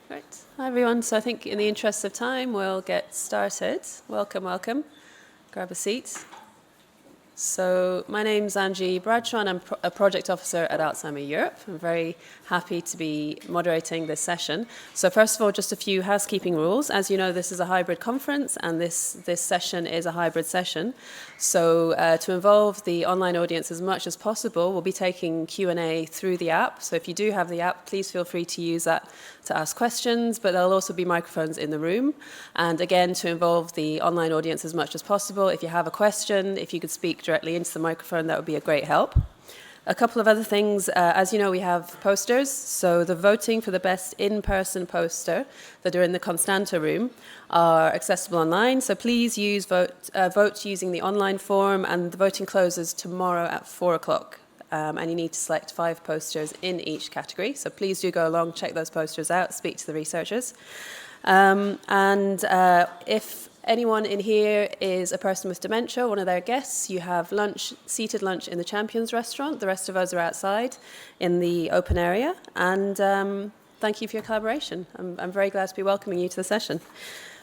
Great. Hi, everyone. So I think in the interest of time, we'll get started. Welcome, welcome. Grab a seat. So my name's Angie Bradshaw, and I'm a project officer at Alzheimer Europe. I'm very happy to be moderating this session. So first of all, just a few housekeeping rules. As you know, this is a hybrid conference, and this session is a hybrid session. So to involve the online audience as much as possible, we'll be taking Q&A through the app. So if you do have the app, please feel free to use that to ask questions, but there'll also be microphones in the room. And again, to involve the online audience as much as possible, if you have a question, if you could speak directly into the microphone, that would be a great help. A couple of other things, as you know, we have posters, so the voting for the best in-person poster that are in the Constanta room are accessible online, so please vote using the online form, and the voting closes tomorrow at 4 o'clock. And you need to select 5 posters in each category. So please do go along, check those posters out, speak to the researchers. If anyone in here is a person with dementia, one of their guests, you have seated lunch in the Champions restaurant. The rest of us are outside in the open area. And thank you for your collaboration. I'm very glad to be welcoming you to the session.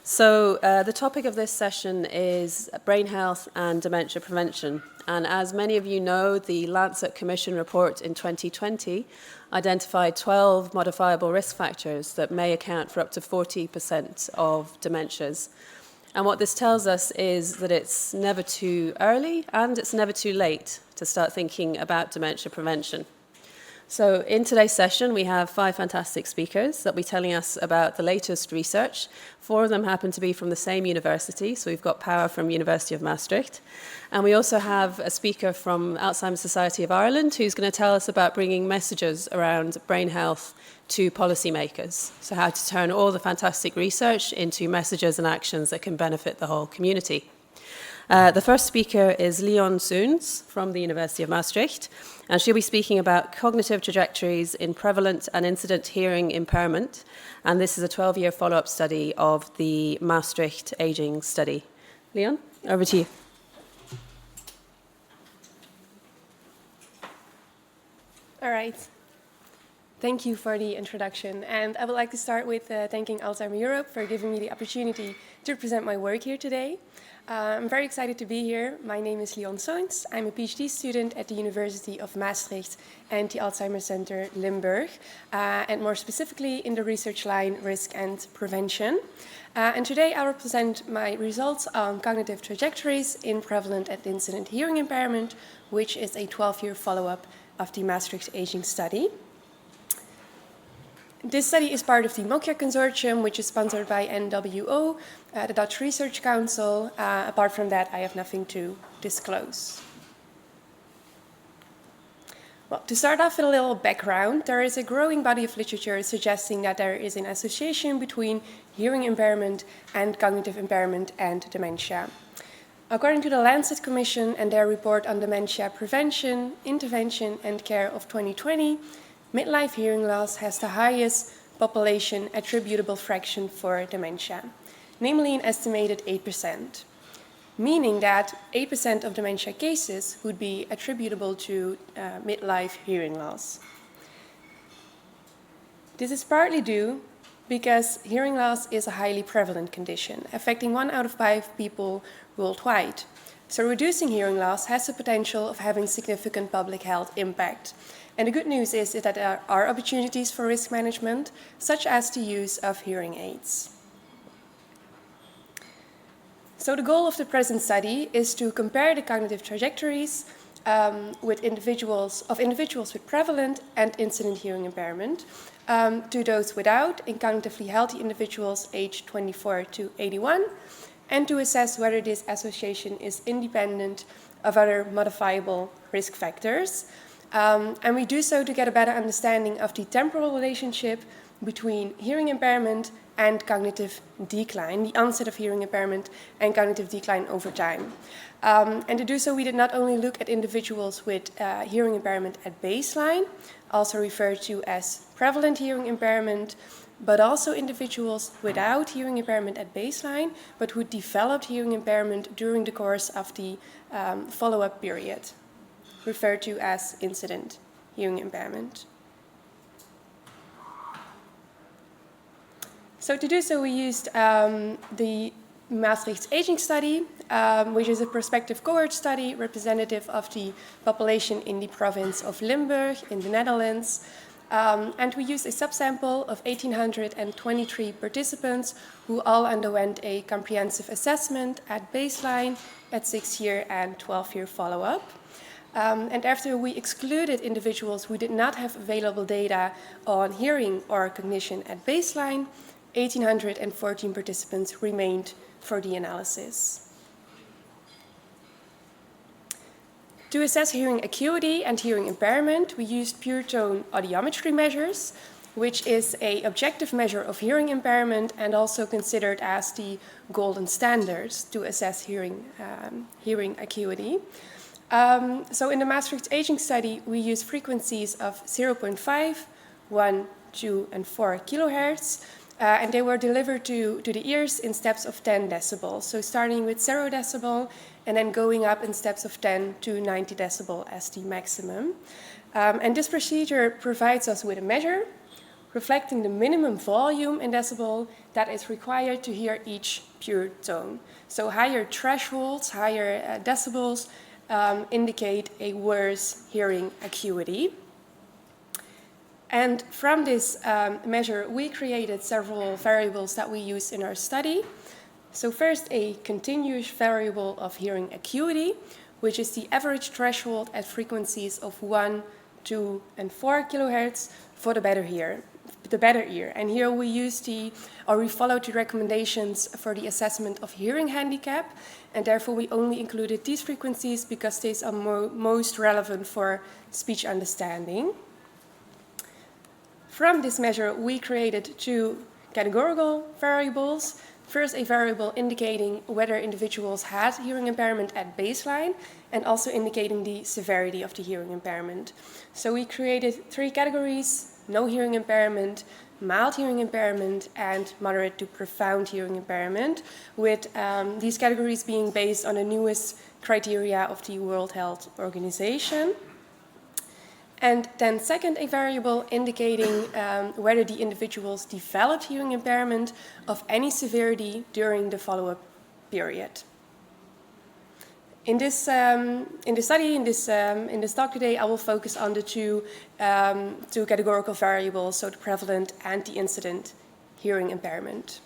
So the topic of this session is brain health and dementia prevention. And as many of you know, the Lancet Commission report in 2020 identified 12 modifiable risk factors that may account for up to 40% of dementias. And what this tells us is that it's never too early and it's never too late to start thinking about dementia prevention. So in today's session, we have 5 fantastic speakers that will be telling us about the latest research. 4 of them happen to be from the same university, so we've got Power from University of Maastricht. And we also have a speaker from Alzheimer Society of Ireland who's going to tell us about bringing messages around brain health to policymakers. So how to turn all the fantastic research into messages and actions that can benefit the whole community. The first speaker is Leon Soens from the University of Maastricht, and she'll be speaking about cognitive trajectories in prevalent and incident hearing impairment, and this is a 12-year follow-up study of the Maastricht Ageing Study. Leon, over to you. All right. Thank you for the introduction, and I would like to start with thanking Alzheimer Europe for giving me the opportunity to present my work here today. I'm very excited to be here. My name is Leon Soens. I'm a PhD student at the University of Maastricht and the Alzheimer Center Limburg, and more specifically in the research line Risk and Prevention. And today I will present my results on cognitive trajectories in prevalent and incident hearing impairment, which is a 12-year follow-up of the Maastricht Ageing Study. This study is part of the MOCIA consortium, which is sponsored by NWO, the Dutch Research Council. Apart from that, I have nothing to disclose. Well, to start off with a little background, there is a growing body of literature suggesting that there is an association between hearing impairment and cognitive impairment and dementia. According to the Lancet Commission and their report on dementia prevention, intervention and care of 2020, midlife hearing loss has the highest population attributable fraction for dementia, namely an estimated 8%, meaning that 8% of dementia cases would be attributable to midlife hearing loss. This is partly due because hearing loss is a highly prevalent condition, affecting 1 out of 5 people worldwide. So reducing hearing loss has the potential of having significant public health impact. And the good news is that there are opportunities for risk management, such as the use of hearing aids. So the goal of the present study is to compare the cognitive trajectories with individuals with prevalent and incident hearing impairment to those without in cognitively healthy individuals aged 24 to 81, and to assess whether this association is independent of other modifiable risk factors. And we do so to get a better understanding of the temporal relationship between hearing impairment and cognitive decline, the onset of hearing impairment and cognitive decline over time. And to do so, we did not only look at individuals with hearing impairment at baseline, also referred to as prevalent hearing impairment, but also individuals without hearing impairment at baseline, but who developed hearing impairment during the course of the follow-up period, referred to as incident hearing impairment. So to do so, we used the Maastricht Ageing Study, which is a prospective cohort study representative of the population in the province of Limburg in the Netherlands. And we used a subsample of 1,823 participants who all underwent a comprehensive assessment at baseline, at 6-year and 12-year follow-up. And after we excluded individuals who did not have available data on hearing or cognition at baseline, 1,814 participants remained for the analysis. To assess hearing acuity and hearing impairment, we used pure tone audiometry measures, which is an objective measure of hearing impairment and also considered as the golden standards to assess hearing acuity. So in the Maastricht Ageing Study, we use frequencies of 0.5, 1, 2, and 4 kilohertz, and they were delivered to the ears in steps of 10 decibels. So starting with 0 decibel and then going up in steps of 10 to 90 decibel as the maximum. And this procedure provides us with a measure reflecting the minimum volume in decibel that is required to hear each pure tone. So higher thresholds, higher decibels indicate a worse hearing acuity. And from this measure, we created several variables that we use in our study. So first, a continuous variable of hearing acuity, which is the average threshold at frequencies of 1, 2, and 4 kilohertz for the better ear. And here we we followed the recommendations for the assessment of hearing handicap, and therefore we only included these frequencies because these are most relevant for speech understanding. From this measure, we created 2 categorical variables. First, a variable indicating whether individuals had hearing impairment at baseline and also indicating the severity of the hearing impairment. So we created 3 categories: no hearing impairment, mild hearing impairment, and moderate to profound hearing impairment, with these categories being based on the newest criteria of the World Health Organization. And then second, a variable indicating whether the individuals developed hearing impairment of any severity during the follow-up period. In this study, in this talk today, I will focus on the two categorical variables, so the prevalent and the incident hearing impairment.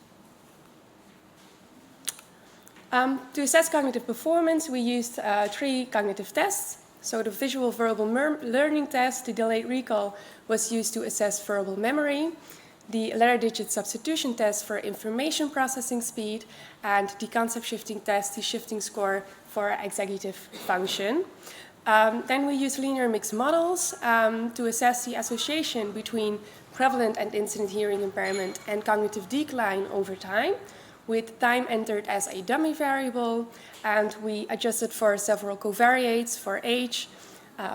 To assess cognitive performance, we used 3 cognitive tests. So the visual verbal learning test, the delayed recall, was used to assess verbal memory, the letter digit substitution test for information processing speed, and the concept shifting test, the shifting score for executive function. Then we use linear mixed models to assess the association between prevalent and incident hearing impairment and cognitive decline over time, with time entered as a dummy variable, and we adjusted for several covariates for age,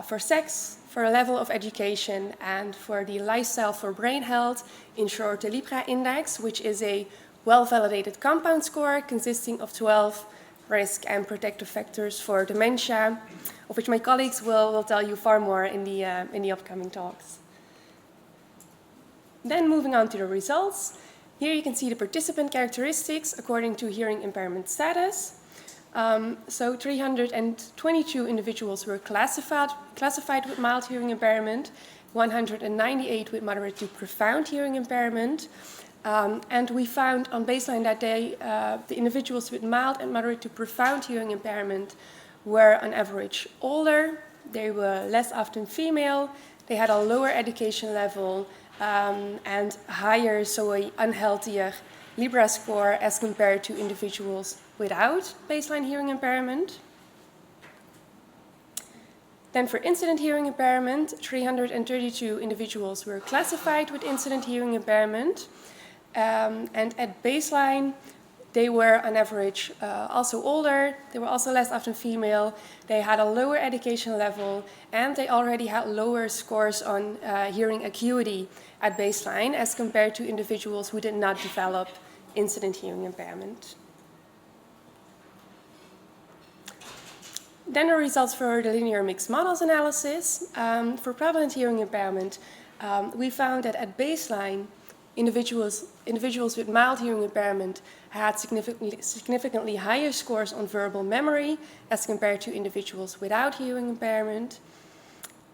for sex, for level of education, and for the lifestyle for brain health, in short the LIBRA index, which is a well-validated compound score consisting of 12 risk and protective factors for dementia, of which my colleagues will tell you far more in the upcoming talks. Then moving on to the results. Here you can see the participant characteristics according to hearing impairment status. So 322 individuals were classified with mild hearing impairment, 198 with moderate to profound hearing impairment. And we found on baseline that the individuals with mild and moderate to profound hearing impairment were on average older, they were less often female, they had a lower education level, and higher, so an unhealthier LIBRA score as compared to individuals without baseline hearing impairment. Then for incident hearing impairment, 332 individuals were classified with incident hearing impairment. And at baseline, they were on average also older, they were also less often female, they had a lower education level, and they already had lower scores on hearing acuity at baseline as compared to individuals who did not develop incident hearing impairment. Then the results for the linear mixed models analysis. For prevalent hearing impairment, we found that at baseline, individuals with mild hearing impairment had significantly higher scores on verbal memory as compared to individuals without hearing impairment.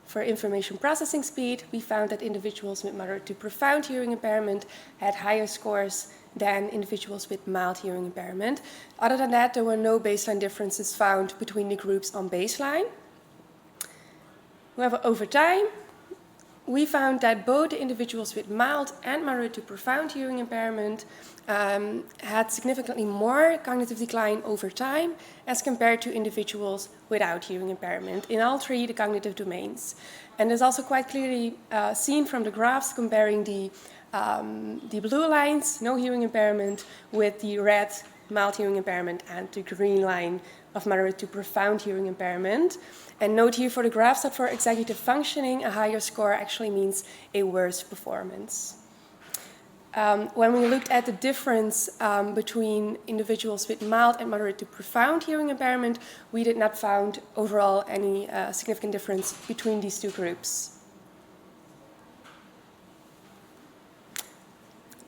For information processing speed, we found that individuals with moderate to profound hearing impairment had higher scores than individuals with mild hearing impairment. Other than that, there were no baseline differences found between the groups on baseline. However, over time, we found that both the individuals with mild and moderate to profound hearing impairment had significantly more cognitive decline over time as compared to individuals without hearing impairment in all three the cognitive domains. And it's also quite clearly seen from the graphs comparing the blue lines, no hearing impairment, with the red, mild hearing impairment, and the green line of moderate to profound hearing impairment. And note here for the graphs that for executive functioning, a higher score actually means a worse performance. When we looked at the difference between individuals with mild and moderate to profound hearing impairment, we did not find overall any significant difference between these two groups.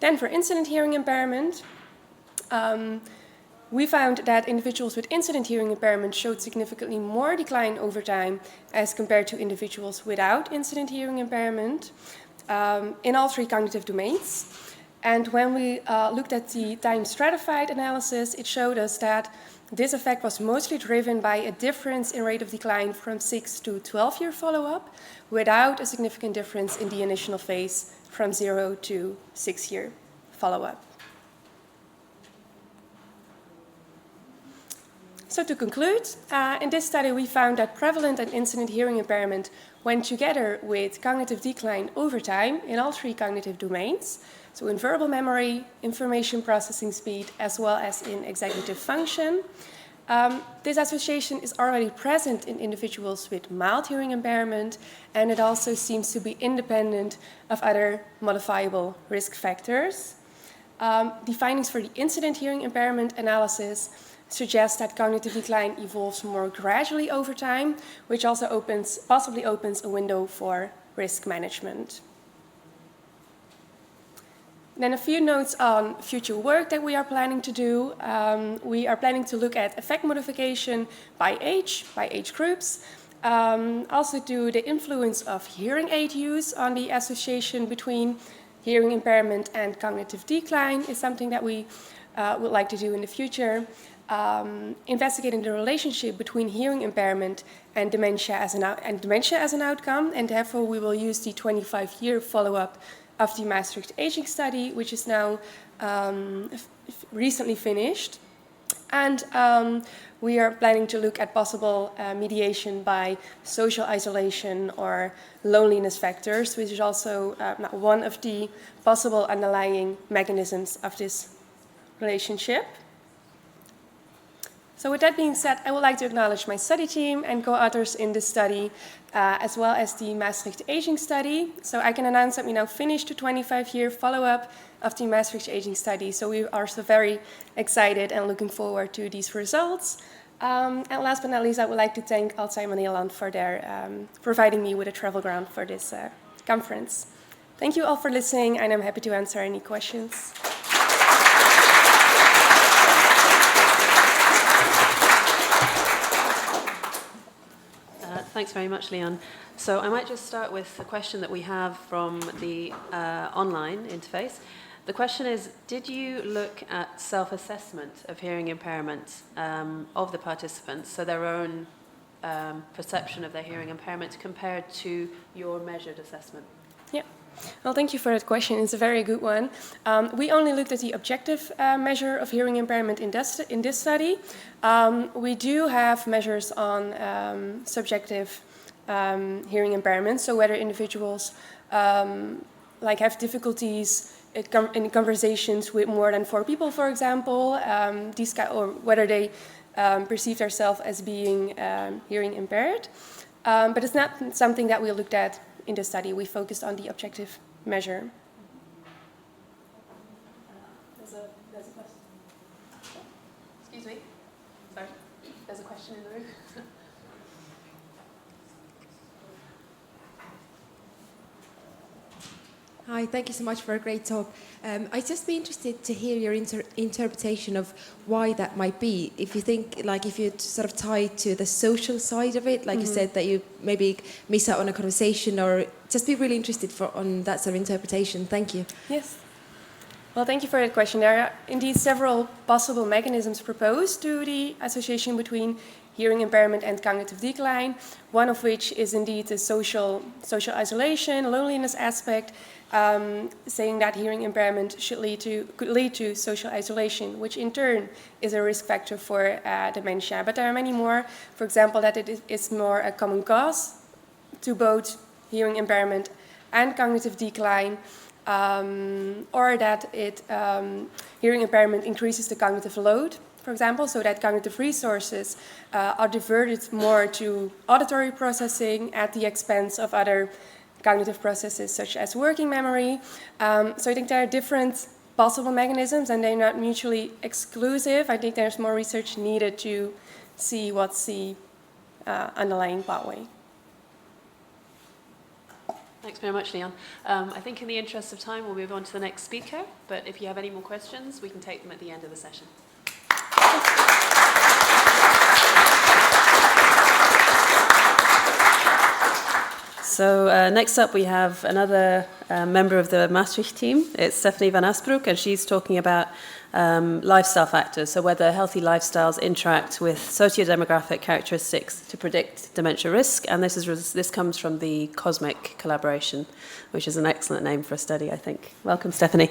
Then for incident hearing impairment, we found that individuals with incident hearing impairment showed significantly more decline over time as compared to individuals without incident hearing impairment in all three cognitive domains. And when we looked at the time stratified analysis, it showed us that this effect was mostly driven by a difference in rate of decline from 6 to 12-year follow-up, without a significant difference in the initial phase from 0 to 6-year follow-up. So to conclude, in this study we found that prevalent and incident hearing impairment went together with cognitive decline over time in all three cognitive domains, so in verbal memory, information processing speed, as well as in executive function. This association is already present in individuals with mild hearing impairment, and it also seems to be independent of other modifiable risk factors. The findings for the incident hearing impairment analysis suggest that cognitive decline evolves more gradually over time, which also possibly opens a window for risk management. Then a few notes on future work that we are planning to do. We are planning to look at effect modification by age groups. Also do the influence of hearing aid use on the association between hearing impairment and cognitive decline is something that we would like to do in the future. Investigating the relationship between hearing impairment and dementia as an outcome, and therefore we will use the 25-year follow-up of the Maastricht Ageing Study, which is now recently finished. And we are planning to look at possible mediation by social isolation or loneliness factors, which is also one of the possible underlying mechanisms of this relationship. So with that being said, I would like to acknowledge my study team and co-authors in this study, as well as the Maastricht Ageing Study. So I can announce that we now finished the 25-year follow-up of the Maastricht Ageing Study. So we are so very excited and looking forward to these results. And last but not least, I would like to thank Alzheimer Europe for their providing me with a travel ground for this conference. Thank you all for listening, and I'm happy to answer any questions. Thanks very much, Leon. So I might just start with a question that we have from the online interface. The question is, did you look at self-assessment of hearing impairment of the participants, so their own perception of their hearing impairment compared to your measured assessment? Yeah. Well, thank you for that question. It's a very good one. We only looked at the objective measure of hearing impairment in this study. We do have measures on subjective hearing impairment, so whether individuals have difficulties in conversations with more than 4 people, for example, or whether they perceive themselves as being hearing impaired. But it's not something that we looked at in the study. We focused on the objective measure. There's a question. Excuse me. Sorry. There's a question in the room. Hi, thank you so much for a great talk. I'd just be interested to hear your interpretation of why that might be. If you think, like, if you sort of tie it to the social side of it, like you said, that you maybe miss out on a conversation, or just be really interested on that sort of interpretation. Thank you. Yes. Well, thank you for that question. There are indeed several possible mechanisms proposed to the association between hearing impairment and cognitive decline, one of which is indeed the social isolation, loneliness aspect, saying that hearing impairment could lead to social isolation, which in turn is a risk factor for dementia. But there are many more. For example, that it is more a common cause to both hearing impairment and cognitive decline, or that hearing impairment increases the cognitive load, for example, so that cognitive resources are diverted more to auditory processing at the expense of other cognitive processes such as working memory. So I think there are different possible mechanisms and they're not mutually exclusive. I think there's more research needed to see what's the underlying pathway. Thanks very much, Leon. I think in the interest of time, we'll move on to the next speaker, but if you have any more questions, we can take them at the end of the session. So next up we have another member of the Maastricht team. It's Stephanie van Asbroeck, and she's talking about lifestyle factors, so whether healthy lifestyles interact with sociodemographic characteristics to predict dementia risk. And this comes from the COSMIC collaboration, which is an excellent name for a study, I think. Welcome, Stephanie.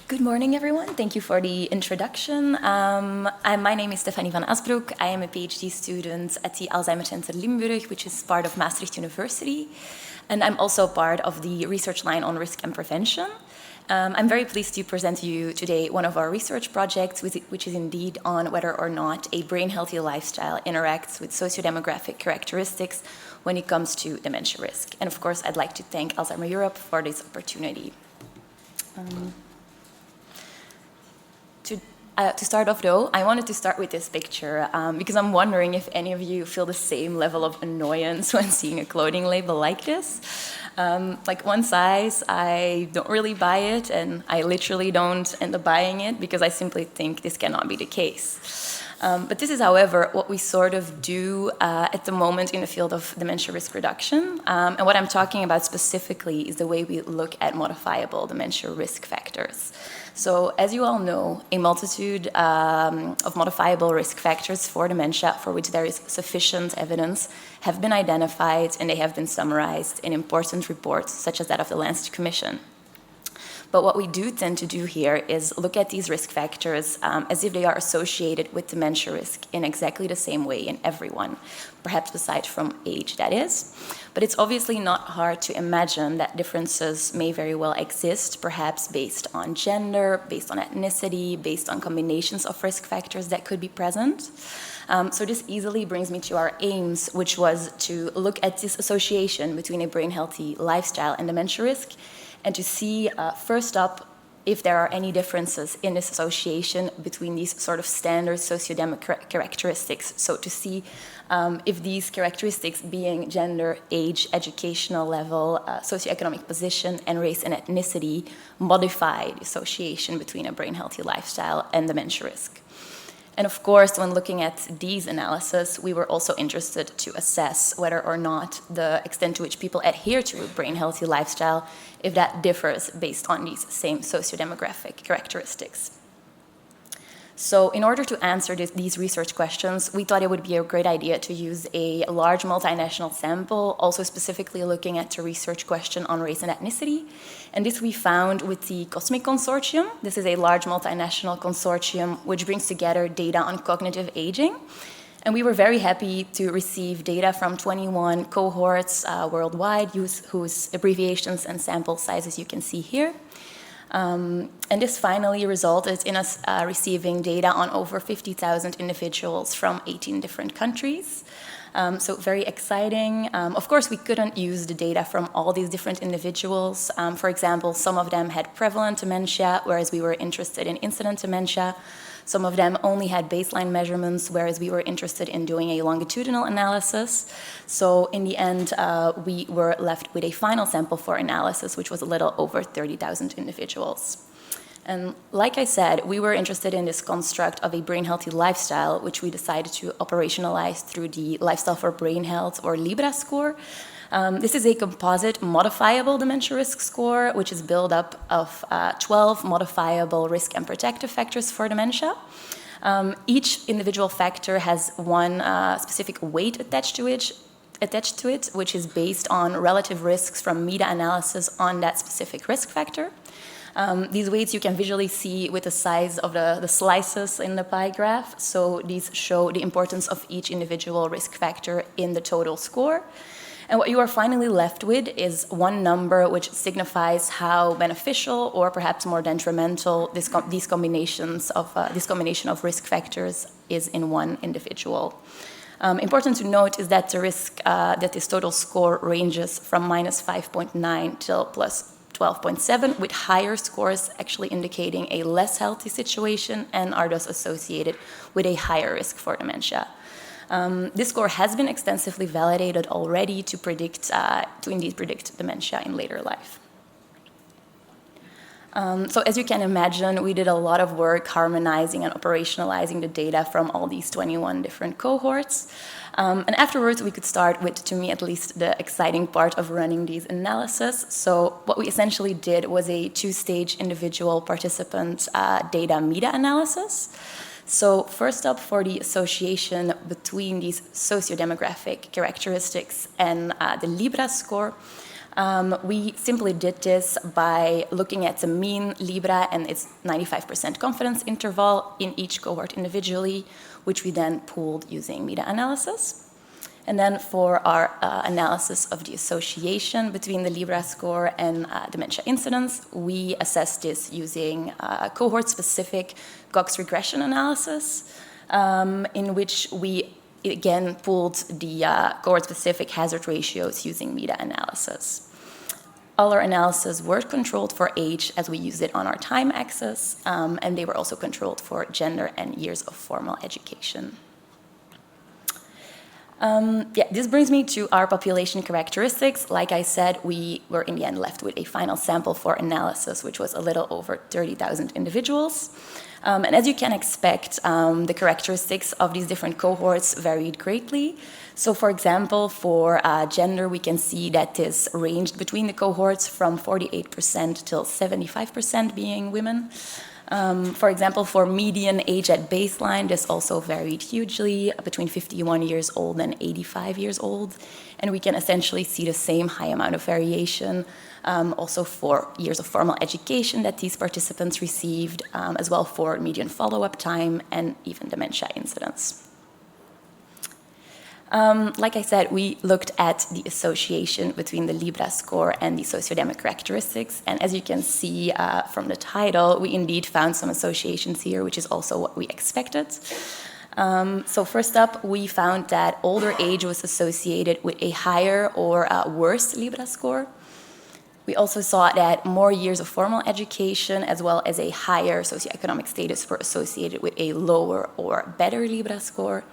Good morning, everyone. Thank you for the introduction. My name is Stephanie van Asbroeck. I am a PhD student at the Alzheimer Center Limburg, which is part of Maastricht University. And I'm also part of the research line on risk and prevention. I'm very pleased to present to you today one of our research projects, which is indeed on whether or not a brain-healthy lifestyle interacts with sociodemographic characteristics when it comes to dementia risk. And of course, I'd like to thank Alzheimer Europe for this opportunity. To start off, though, I wanted to start with this picture because I'm wondering if any of you feel the same level of annoyance when seeing a clothing label like this. Like one size, I don't really buy it, and I literally don't end up buying it because I simply think this cannot be the case. But this is, however, what we sort of do at the moment in the field of dementia risk reduction. And what I'm talking about specifically is the way we look at modifiable dementia risk factors. So, as you all know, a multitude of modifiable risk factors for dementia for which there is sufficient evidence have been identified, and they have been summarized in important reports such as that of the Lancet Commission. But what we do tend to do here is look at these risk factors as if they are associated with dementia risk in exactly the same way in everyone, perhaps aside from age, that is. But it's obviously not hard to imagine that differences may very well exist, perhaps based on gender, based on ethnicity, based on combinations of risk factors that could be present. So this easily brings me to our aims, which was to look at this association between a brain-healthy lifestyle and dementia risk, and to see, first up, if there are any differences in this association between these sort of standard sociodemographic characteristics. So to see if these characteristics, being gender, age, educational level, socioeconomic position, and race and ethnicity, modify the association between a brain-healthy lifestyle and dementia risk. And of course, when looking at these analyses, we were also interested to assess whether or not the extent to which people adhere to a brain-healthy lifestyle, if that differs based on these same sociodemographic characteristics. So in order to answer these research questions, we thought it would be a great idea to use a large multinational sample, also specifically looking at the research question on race and ethnicity. And this we found with the COSMIC Consortium. This is a large multinational consortium which brings together data on cognitive aging. And we were very happy to receive data from 21 cohorts worldwide, whose abbreviations and sample sizes you can see here. And this finally resulted in us receiving data on over 50,000 individuals from 18 different countries. So very exciting. Of course, we couldn't use the data from all these different individuals. For example, some of them had prevalent dementia, whereas we were interested in incident dementia. Some of them only had baseline measurements, whereas we were interested in doing a longitudinal analysis. So in the end, we were left with a final sample for analysis, which was a little over 30,000 individuals. And like I said, we were interested in this construct of a brain-healthy lifestyle, which we decided to operationalize through the Lifestyle for Brain Health, or LIBRA score. This is a composite modifiable dementia risk score, which is built up of 12 modifiable risk and protective factors for dementia. Each individual factor has one specific weight attached to it, which is based on relative risks from meta-analysis on that specific risk factor. These weights you can visually see with the size of the slices in the pie graph. So these show the importance of each individual risk factor in the total score. And what you are finally left with is one number which signifies how beneficial or perhaps more detrimental this combination of risk factors is in one individual. Important to note is that the risk that this total score ranges from minus 5.9 till plus 12.7, with higher scores actually indicating a less healthy situation and are thus associated with a higher risk for dementia. This score has been extensively validated already to indeed predict dementia in later life. So as you can imagine, we did a lot of work harmonizing and operationalizing the data from all these 21 different cohorts. And afterwards, we could start with, to me at least, the exciting part of running these analyses. So what we essentially did was a two-stage individual participant data meta-analysis. So first up, for the association between these sociodemographic characteristics and the LIBRA score, we simply did this by looking at the mean LIBRA and its 95% confidence interval in each cohort individually, which we then pooled using meta-analysis. And then for our analysis of the association between the LIBRA score and dementia incidence, we assessed this using cohort-specific Cox regression analysis, in which we again pooled the cohort-specific hazard ratios using meta-analysis. All our analyses were controlled for age, as we used it on our time axis, and they were also controlled for gender and years of formal education. This brings me to our population characteristics. Like I said, we were in the end left with a final sample for analysis, which was a little over 30,000 individuals. And as you can expect, the characteristics of these different cohorts varied greatly. So for example, for gender, we can see that this ranged between the cohorts from 48% till 75% being women. For example, for median age at baseline, this also varied hugely, between 51 years old and 85 years old. And we can essentially see the same high amount of variation also for years of formal education that these participants received, as well for median follow-up time and even dementia incidence. Like I said, we looked at the association between the LIBRA score and the sociodemographic characteristics. And as you can see from the title, we indeed found some associations here, which is also what we expected. So first up, we found that older age was associated with a higher or worse LIBRA score. We also saw that more years of formal education, as well as a higher socioeconomic status, were associated with a lower or better LIBRA score.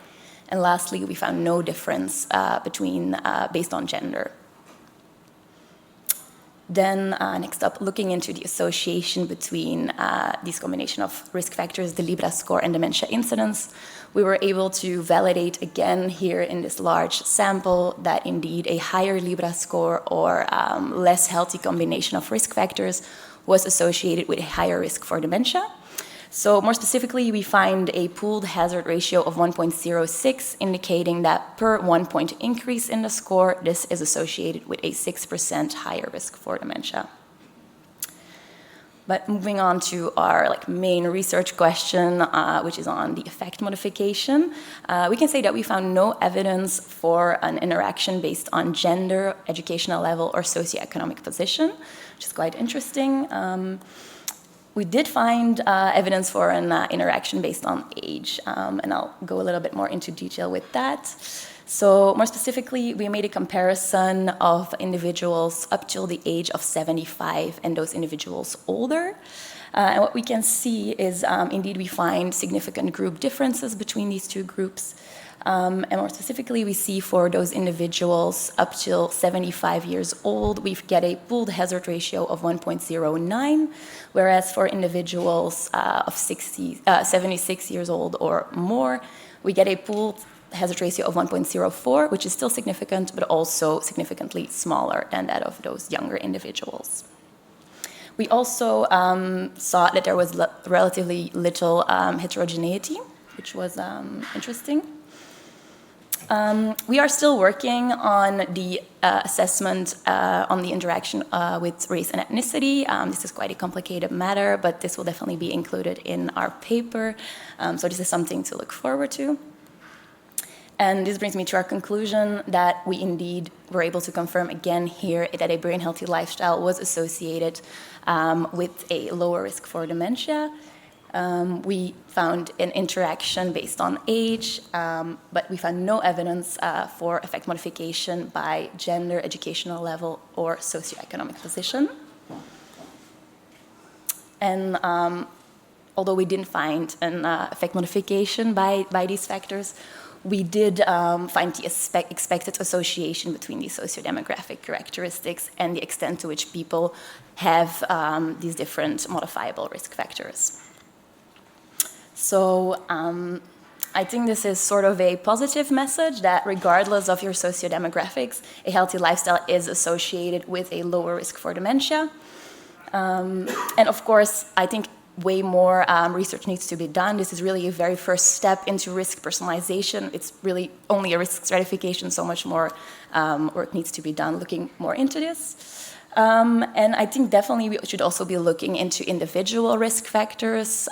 And lastly, we found no difference based on gender. Then next up, looking into the association between this combination of risk factors, the LIBRA score and dementia incidence, we were able to validate again here in this large sample that indeed a higher LIBRA score or less healthy combination of risk factors was associated with a higher risk for dementia. So more specifically, we find a pooled hazard ratio of 1.06, indicating that per 1 point increase in the score, this is associated with a 6% higher risk for dementia. But moving on to our main research question, which is on the effect modification, we can say that we found no evidence for an interaction based on gender, educational level, or socioeconomic position, which is quite interesting. We did find evidence for an interaction based on age, and I'll go a little bit more into detail with that. So more specifically, we made a comparison of individuals up till the age of 75 and those individuals older. And what we can see is, indeed, we find significant group differences between these two groups. And more specifically, we see for those individuals up till 75 years old, we get a pooled hazard ratio of 1.09, whereas for individuals of 76 years old or more, we get a pooled hazard ratio of 1.04, which is still significant, but also significantly smaller than that of those younger individuals. We also saw that there was relatively little heterogeneity, which was interesting. We are still working on the assessment on the interaction with race and ethnicity. This is quite a complicated matter, but this will definitely be included in our paper. So this is something to look forward to. And this brings me to our conclusion that we indeed were able to confirm again here that a brain healthy lifestyle was associated with a lower risk for dementia. We found an interaction based on age, but we found no evidence for effect modification by gender, educational level, or socioeconomic position. And although we didn't find an effect modification by these factors, we did find the expected association between these sociodemographic characteristics and the extent to which people have these different modifiable risk factors. So I think this is sort of a positive message that regardless of your sociodemographics, a healthy lifestyle is associated with a lower risk for dementia. And of course, I think way more research needs to be done. This is really a very first step into risk personalization. It's really only a risk stratification, so much more work needs to be done looking more into this. And I think definitely we should also be looking into individual risk factors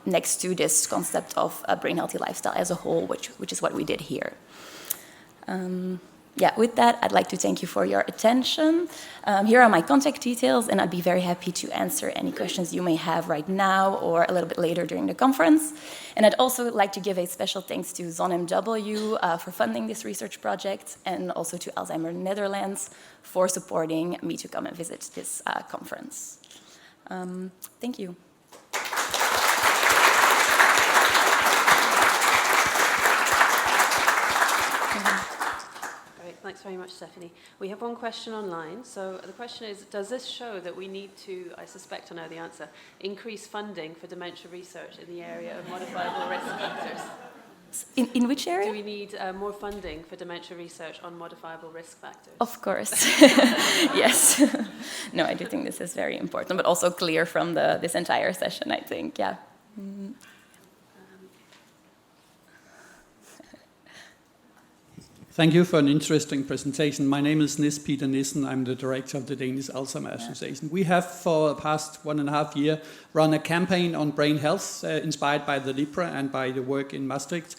next to this concept of a brain healthy lifestyle as a whole, which is what we did here. Yeah, with that, I'd like to thank you for your attention. Here are my contact details, and I'd be very happy to answer any questions you may have right now or a little bit later during the conference. And I'd also like to give a special thanks to ZonMW for funding this research project, and also to Alzheimer Netherlands for supporting me to come and visit this conference. Thank you. Thanks very much, Stephanie. We have one question online. So the question is, does this show that we need to, I suspect I know the answer, increase funding for dementia research in the area of modifiable risk factors? In which area? Do we need more funding for dementia research on modifiable risk factors? Of course. Yes. No, I do think this is very important, but also clear from this entire session, I think, yeah. Mm-hmm. Thank you for an interesting presentation. My name is Nis Peter Nissen. I'm the director of the Danish Alzheimer Association. We have, for the past 1.5 years, run a campaign on brain health, inspired by the LIBRA and by the work in Maastricht.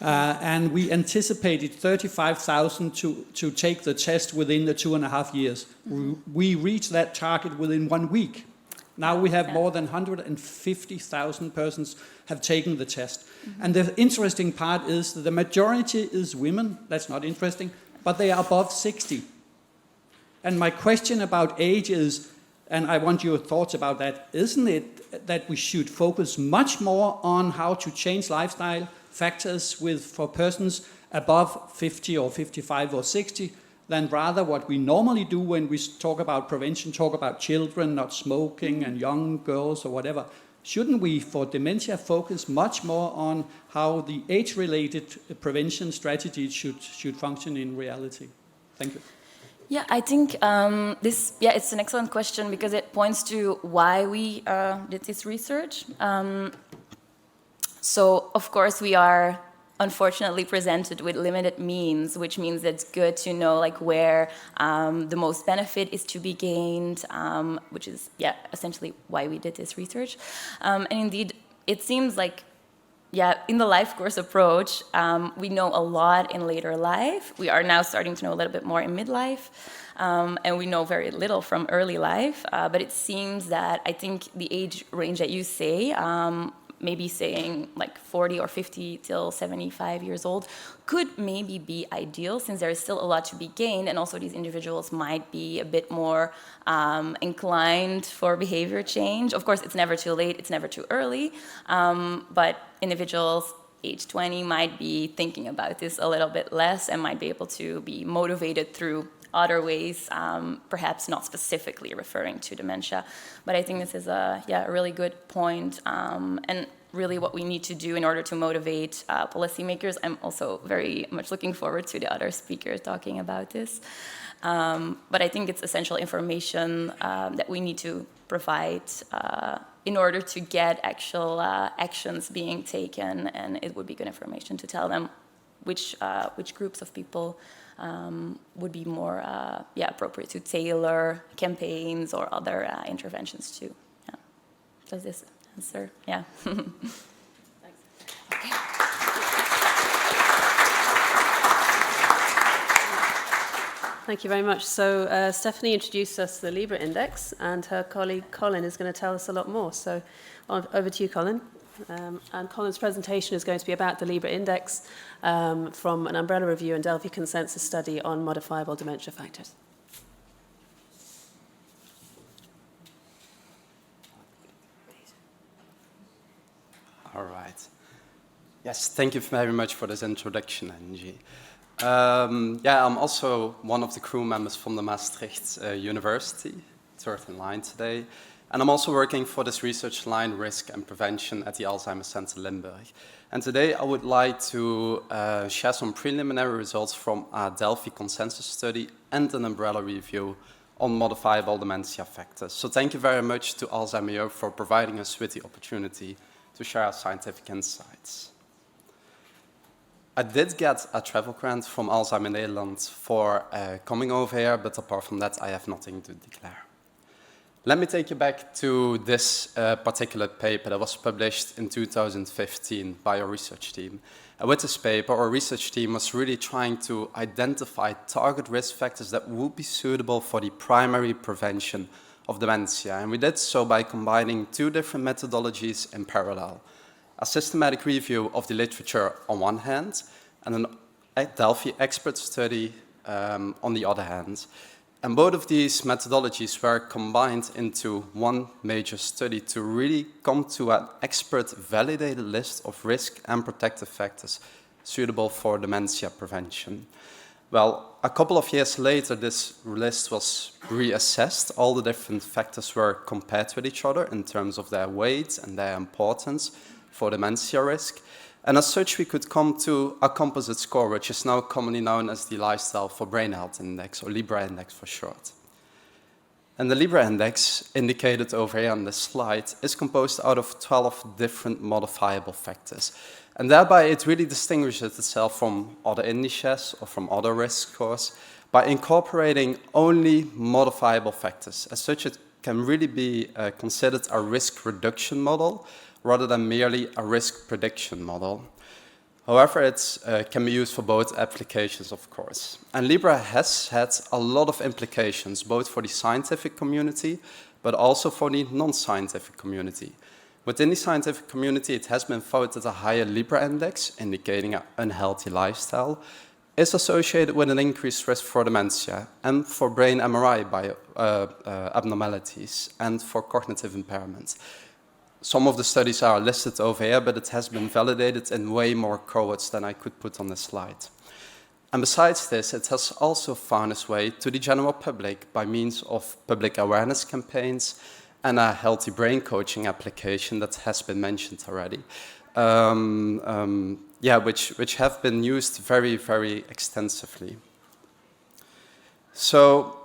And we anticipated 35,000 to take the test within the 2.5 years. We reached that target within 1 week. Now we have more than 150,000 persons have taken the test. Mm-hmm. And the interesting part is that the majority is women. That's not interesting, but they are above 60. And my question about age is, and I want your thoughts about that, isn't it that we should focus much more on how to change lifestyle factors for persons above 50 or 55 or 60, than rather what we normally do when we talk about prevention, talk about children not smoking and young girls or whatever. Shouldn't we, for dementia, focus much more on how the age-related prevention strategies should function in reality? Thank you. Yeah, I think it's an excellent question because it points to why we did this research. So, of course, we are unfortunately presented with limited means, which means it's good to know where the most benefit is to be gained, which is essentially why we did this research. And indeed, it seems like in the life course approach, we know a lot in later life. We are now starting to know a little bit more in midlife, and we know very little from early life. But it seems that I think the age range that you say maybe saying like 40 or 50 till 75 years old could maybe be ideal, since there is still a lot to be gained, and also these individuals might be a bit more inclined for behavior change. Of course, it's never too late, it's never too early, but individuals age 20 might be thinking about this a little bit less and might be able to be motivated through other ways, perhaps not specifically referring to dementia. But I think this is a really good point, and really what we need to do in order to motivate policymakers. I'm also very much looking forward to the other speakers talking about this. But I think it's essential information that we need to provide in order to get actual actions being taken, and it would be good information to tell them which groups of people would be more appropriate to tailor campaigns or other interventions to. Yeah. Does this answer? Yeah. Thanks. Okay. Thank you very much. So Stephanie introduced us to the LIBRA index, and her colleague Colin is going to tell us a lot more. So over to you, Colin. And Colin's presentation is going to be about the LIBRA index from an umbrella review and Delphi consensus study on modifiable dementia factors. All right. Yes, thank you very much for this introduction, Angie. I'm also one of the crew members from the Maastricht University, third in line today. And I'm also working for this research line, Risk and Prevention, at the Alzheimer Center Limburg. And today I would like to share some preliminary results from a Delphi consensus study and an umbrella review on modifiable dementia factors. So thank you very much to Alzheimer Europe for providing us with the opportunity to share our scientific insights. I did get a travel grant from Alzheimer Nederland for coming over here, but apart from that, I have nothing to declare. Let me take you back to this particular paper that was published in 2015 by our research team. And with this paper, our research team was really trying to identify target risk factors that would be suitable for the primary prevention of dementia. And we did so by combining two different methodologies in parallel. A systematic review of the literature on one hand, and a Delphi expert study on the other hand. And both of these methodologies were combined into one major study to really come to an expert-validated list of risk and protective factors suitable for dementia prevention. Well, a couple of years later, this list was reassessed. All the different factors were compared with each other in terms of their weight and their importance for dementia risk. And as such, we could come to a composite score, which is now commonly known as the Lifestyle for Brain Health Index, or LIBRA index for short. And the LIBRA index, indicated over here on this slide, is composed out of 12 different modifiable factors. And thereby it really distinguishes itself from other indices or from other risk scores by incorporating only modifiable factors. As such, it can really be considered a risk reduction model rather than merely a risk prediction model. However, it can be used for both applications, of course. And LIBRA has had a lot of implications, both for the scientific community, but also for the non-scientific community. Within the scientific community, it has been found that a higher LIBRA index, indicating an unhealthy lifestyle, is associated with an increased risk for dementia and for brain MRI abnormalities and for cognitive impairment. Some of the studies are listed over here, but it has been validated in way more cohorts than I could put on this slide. And besides this, it has also found its way to the general public by means of public awareness campaigns and a healthy brain coaching application that has been mentioned already, which have been used very, very extensively. So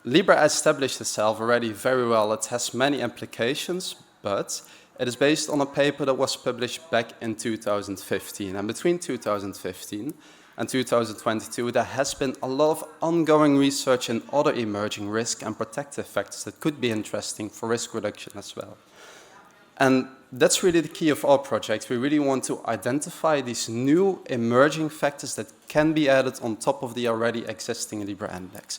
LIBRA established itself already very well. It has many implications, but it is based on a paper that was published back in 2015. And between 2015 and 2022, there has been a lot of ongoing research in other emerging risk and protective factors that could be interesting for risk reduction as well. And that's really the key of our project. We really want to identify these new emerging factors that can be added on top of the already existing LIBRA index.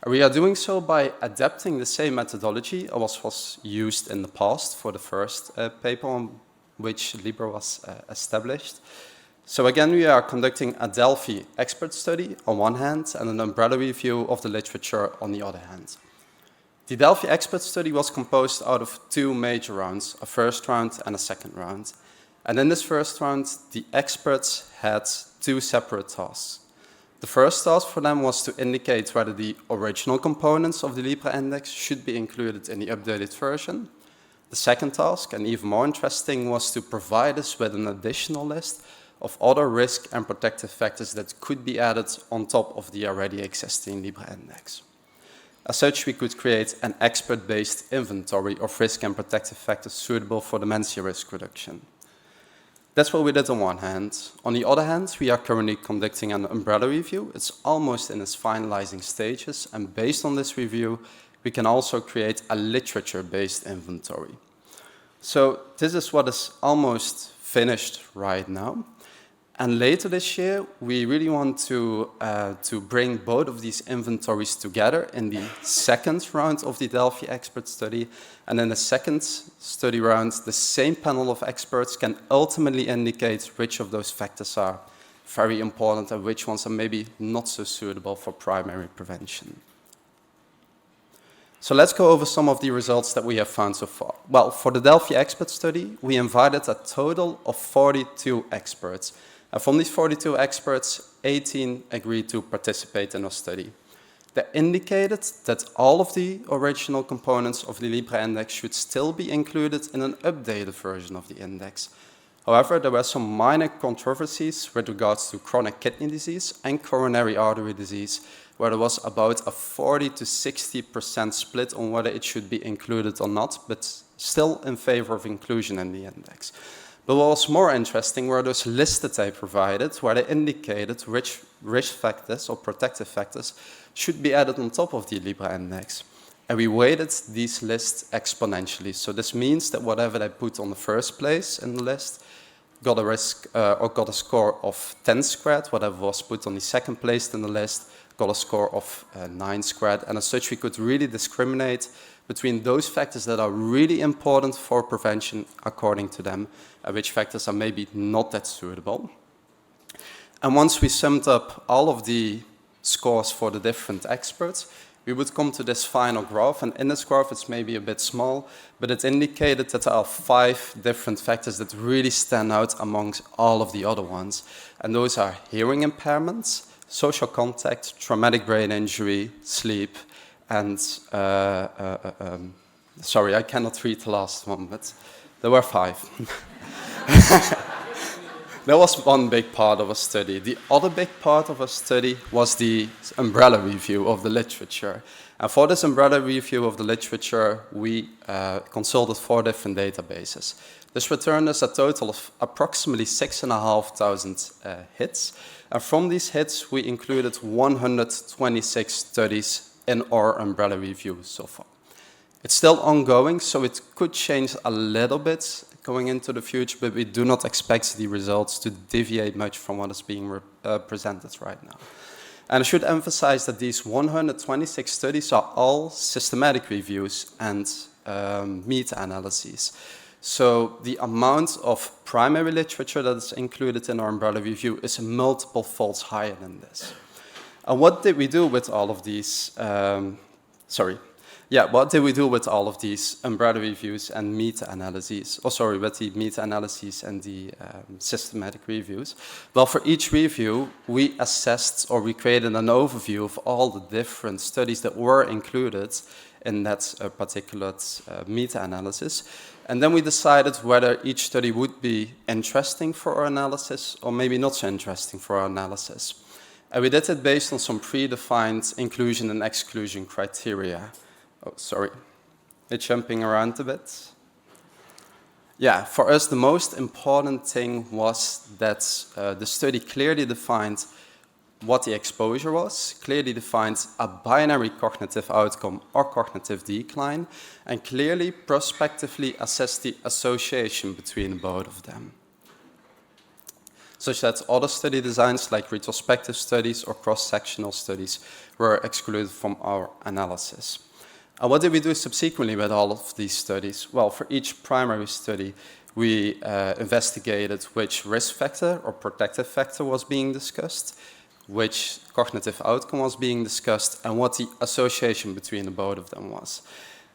We are doing so by adapting the same methodology as was used in the past for the first paper on which LIBRA was established. So again, we are conducting a Delphi expert study on one hand and an umbrella review of the literature on the other hand. The Delphi expert study was composed out of two major rounds, a first round and a second round. And in this first round, the experts had two separate tasks. The first task for them was to indicate whether the original components of the LIBRA index should be included in the updated version. The second task, and even more interesting, was to provide us with an additional list of other risk and protective factors that could be added on top of the already existing LIBRA index. As such, we could create an expert-based inventory of risk and protective factors suitable for dementia risk reduction. That's what we did on one hand. On the other hand, we are currently conducting an umbrella review. It's almost in its finalizing stages, and based on this review, we can also create a literature-based inventory. So this is what is almost finished right now. And later this year, we really want to bring both of these inventories together in the second round of the Delphi expert study. And in the second study round, the same panel of experts can ultimately indicate which of those factors are very important and which ones are maybe not so suitable for primary prevention. So let's go over some of the results that we have found so far. Well, for the Delphi expert study, we invited a total of 42 experts. And from these 42 experts, 18 agreed to participate in our study. They indicated that all of the original components of the LIBRA index should still be included in an updated version of the index. However, there were some minor controversies with regards to chronic kidney disease and coronary artery disease, where there was about a 40 to 60% split on whether it should be included or not, but still in favor of inclusion in the index. But what was more interesting were those lists that they provided, where they indicated which risk factors or protective factors should be added on top of the LIBRA index. And we weighted these lists exponentially. So this means that whatever they put on the first place in the list got a risk or got a score of 10 squared. Whatever was put on the second place in the list got a score of 9 squared. And as such, we could really discriminate between those factors that are really important for prevention, according to them, and which factors are maybe not that suitable. And once we summed up all of the scores for the different experts, we would come to this final graph. And in this graph, it's maybe a bit small, but it indicated that there are 5 different factors that really stand out amongst all of the other ones. And those are hearing impairments, social contact, traumatic brain injury, sleep, and, sorry, I cannot read the last one, but there were 5. That was one big part of our study. The other big part of our study was the umbrella review of the literature. And for this umbrella review of the literature, we consulted 4 different databases. This returned us a total of approximately 6,500 hits. And from these hits, we included 126 studies in our umbrella review so far. It's still ongoing, so it could change a little bit going into the future, but we do not expect the results to deviate much from what is being presented right now. And I should emphasize that these 126 studies are all systematic reviews and meta-analyses. So the amount of primary literature that is included in our umbrella review is multiple folds higher than this. And what did we do with all of these, what did we do with all of these umbrella reviews and meta-analyses? With the meta-analyses and the systematic reviews. Well, for each review, we assessed or we created an overview of all the different studies that were included in that particular meta-analysis. And then we decided whether each study would be interesting for our analysis or maybe not so interesting for our analysis. And we did it based on some predefined inclusion and exclusion criteria. Oh, sorry, it's jumping around a bit. Yeah, for us, the most important thing was that the study clearly defined what the exposure was, clearly defined a binary cognitive outcome or cognitive decline, and clearly prospectively assessed the association between both of them. Such that other study designs like retrospective studies or cross-sectional studies were excluded from our analysis. And what did we do subsequently with all of these studies? Well, for each primary study, we investigated which risk factor or protective factor was being discussed, which cognitive outcome was being discussed, and what the association between the both of them was.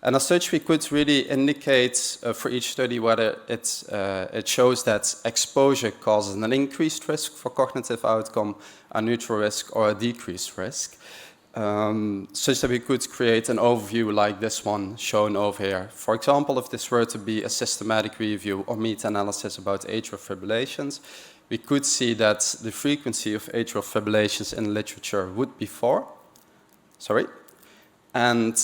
And as such, we could really indicate for each study whether it shows that exposure causes an increased risk for cognitive outcome, a neutral risk, or a decreased risk, such that we could create an overview like this one shown over here. For example, if this were to be a systematic review or meta-analysis about atrial fibrillations, we could see that the frequency of atrial fibrillations in the literature would be 4. And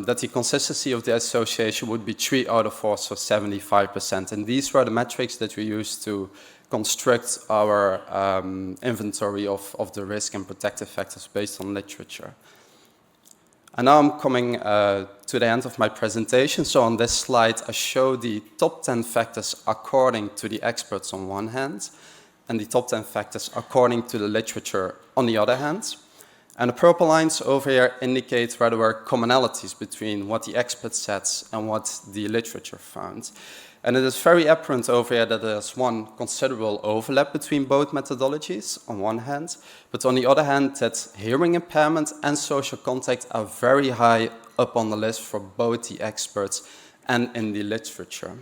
that the consistency of the association would be 3 out of 4, so 75%. And these were the metrics that we used to construct our inventory of the risk and protective factors based on literature. And now I'm coming to the end of my presentation. So on this slide, I show the top 10 factors according to the experts on one hand, and the top 10 factors according to the literature on the other hand. And the purple lines over here indicate where there were commonalities between what the experts said and what the literature found. And it is very apparent over here that there's one considerable overlap between both methodologies on one hand, but on the other hand that hearing impairment and social contact are very high up on the list for both the experts and in the literature.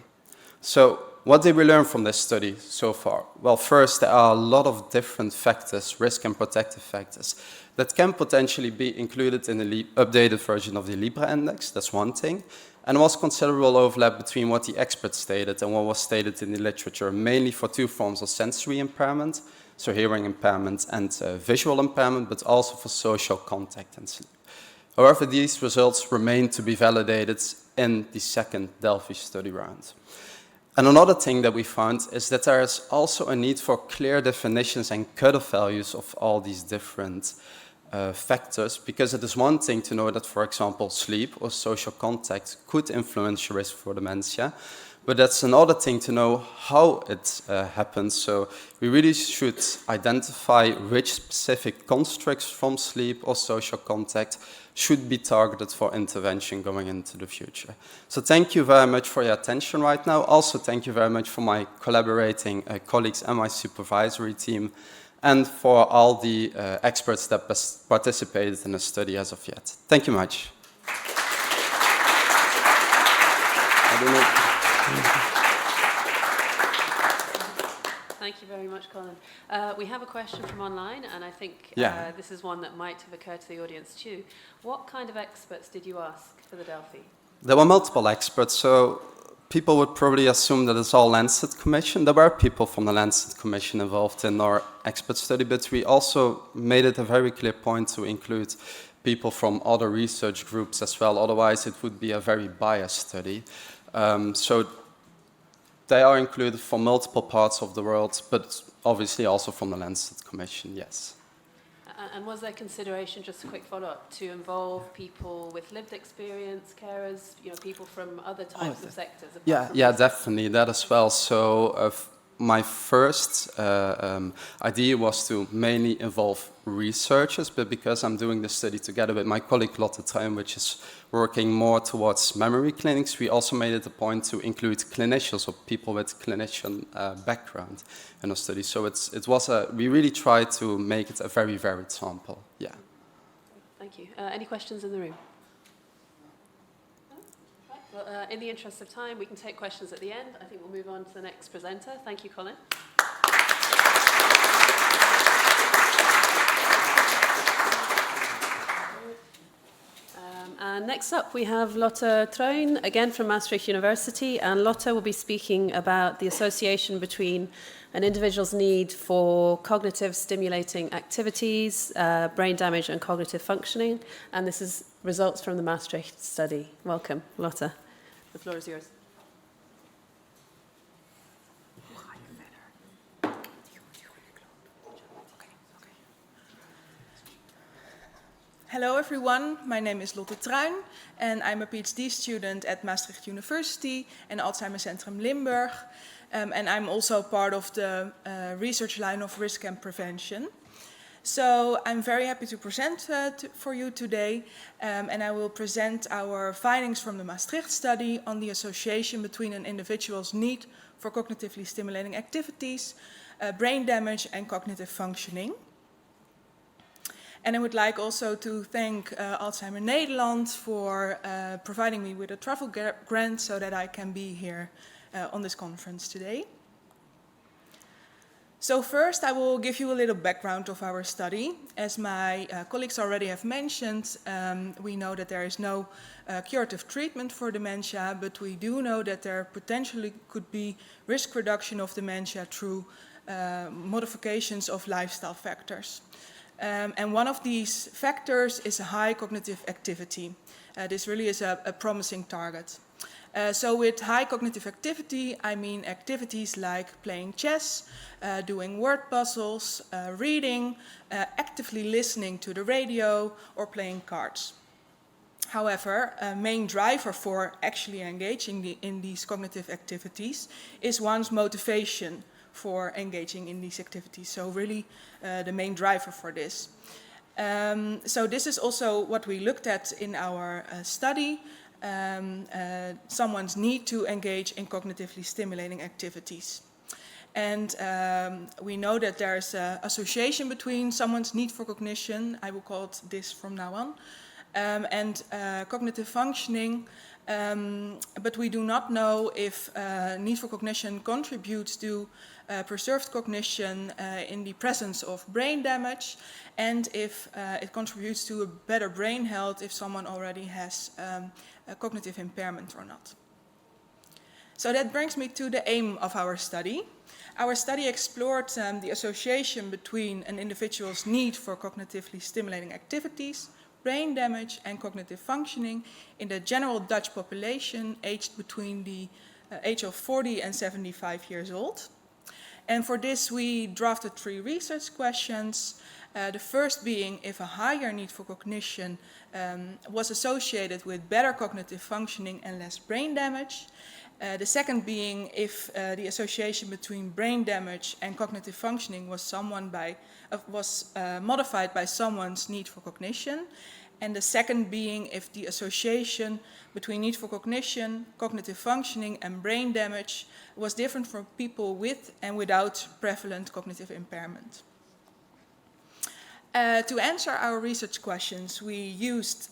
So what did we learn from this study so far? Well, first, there are a lot of different factors, risk and protective factors, that can potentially be included in the updated version of the LIBRA index. That's one thing. And there was considerable overlap between what the experts stated and what was stated in the literature, mainly for 2 forms of sensory impairment, so hearing impairment and visual impairment, but also for social contact and sleep. However, these results remain to be validated in the second Delphi study round. And another thing that we found is that there is also a need for clear definitions and cutoff values of all these different factors, because it is one thing to know that, for example, sleep or social contact could influence your risk for dementia, but that's another thing to know how it happens. So we really should identify which specific constructs from sleep or social contact should be targeted for intervention going into the future. So thank you very much for your attention right now. Also, thank you very much for my collaborating colleagues and my supervisory team, and for all the experts that participated in the study as of yet. Thank you much. Thank you very much, Colin. We have a question from online, and I think this is one that might have occurred to the audience too. What kind of experts did you ask for the Delphi? There were multiple experts, so people would probably assume that it's all Lancet Commission. There were people from the Lancet Commission involved in our expert study, but we also made it a very clear point to include people from other research groups as well, otherwise it would be a very biased study. So they are included from multiple parts of the world, but obviously also from the Lancet Commission, yes. And was there consideration, just a quick follow-up, to involve people with lived experience, carers, people from other types of sectors? Yeah, definitely, that as well. So my first idea was to mainly involve researchers, but because I'm doing this study together with my colleague Lotte Truijn, which is working more towards memory clinics, we also made it a point to include clinicians or people with clinician background in our study. So we really tried to make it a very varied sample. Yeah. Thank you. Any questions in the room? Well, in the interest of time, we can take questions at the end. I think we'll move on to the next presenter. Thank you, Colin. And next up, we have Lotte Truijn, again from Maastricht University. And Lotte will be speaking about the association between an individual's need for cognitive stimulating activities, brain damage and cognitive functioning. And this is results from the Maastricht study. Welcome, Lotte. The floor is yours. Hello everyone, my name is Lotte Truijn and I'm a PhD student at Maastricht University and Alzheimer Centrum Limburg. And I'm also part of the research line of risk and prevention. So I'm very happy to present for you today, and I will present our findings from the Maastricht study on the association between an individual's need for cognitively stimulating activities, brain damage and cognitive functioning. And I would like also to thank Alzheimer Nederland for providing me with a travel grant so that I can be here on this conference today. So first I will give you a little background of our study. As my colleagues already have mentioned, we know that there is no curative treatment for dementia, but we do know that there potentially could be risk reduction of dementia through modifications of lifestyle factors. And one of these factors is a high cognitive activity. This really is a promising target. So with high cognitive activity, I mean activities like playing chess, doing word puzzles, reading, actively listening to the radio, or playing cards. However, a main driver for actually engaging in these cognitive activities is one's motivation for engaging in these activities. So really the main driver for this. So this is also what we looked at in our study. Someone's need to engage in cognitively stimulating activities. And we know that there's an association between someone's need for cognition, I will call it this from now on, and cognitive functioning, but we do not know if need for cognition contributes to preserved cognition in the presence of brain damage, and if it contributes to a better brain health if someone already has a cognitive impairment or not. So that brings me to the aim of our study. Our study explored the association between an individual's need for cognitively stimulating activities, brain damage and cognitive functioning in the general Dutch population aged between the age of 40 and 75 years old. And for this we drafted 3 research questions. The first being if a higher need for cognition was associated with better cognitive functioning and less brain damage. The second being if the association between brain damage and cognitive functioning was modified by someone's need for cognition. And the second being if the association between need for cognition, cognitive functioning and brain damage was different for people with and without prevalent cognitive impairment. To answer our research questions, we used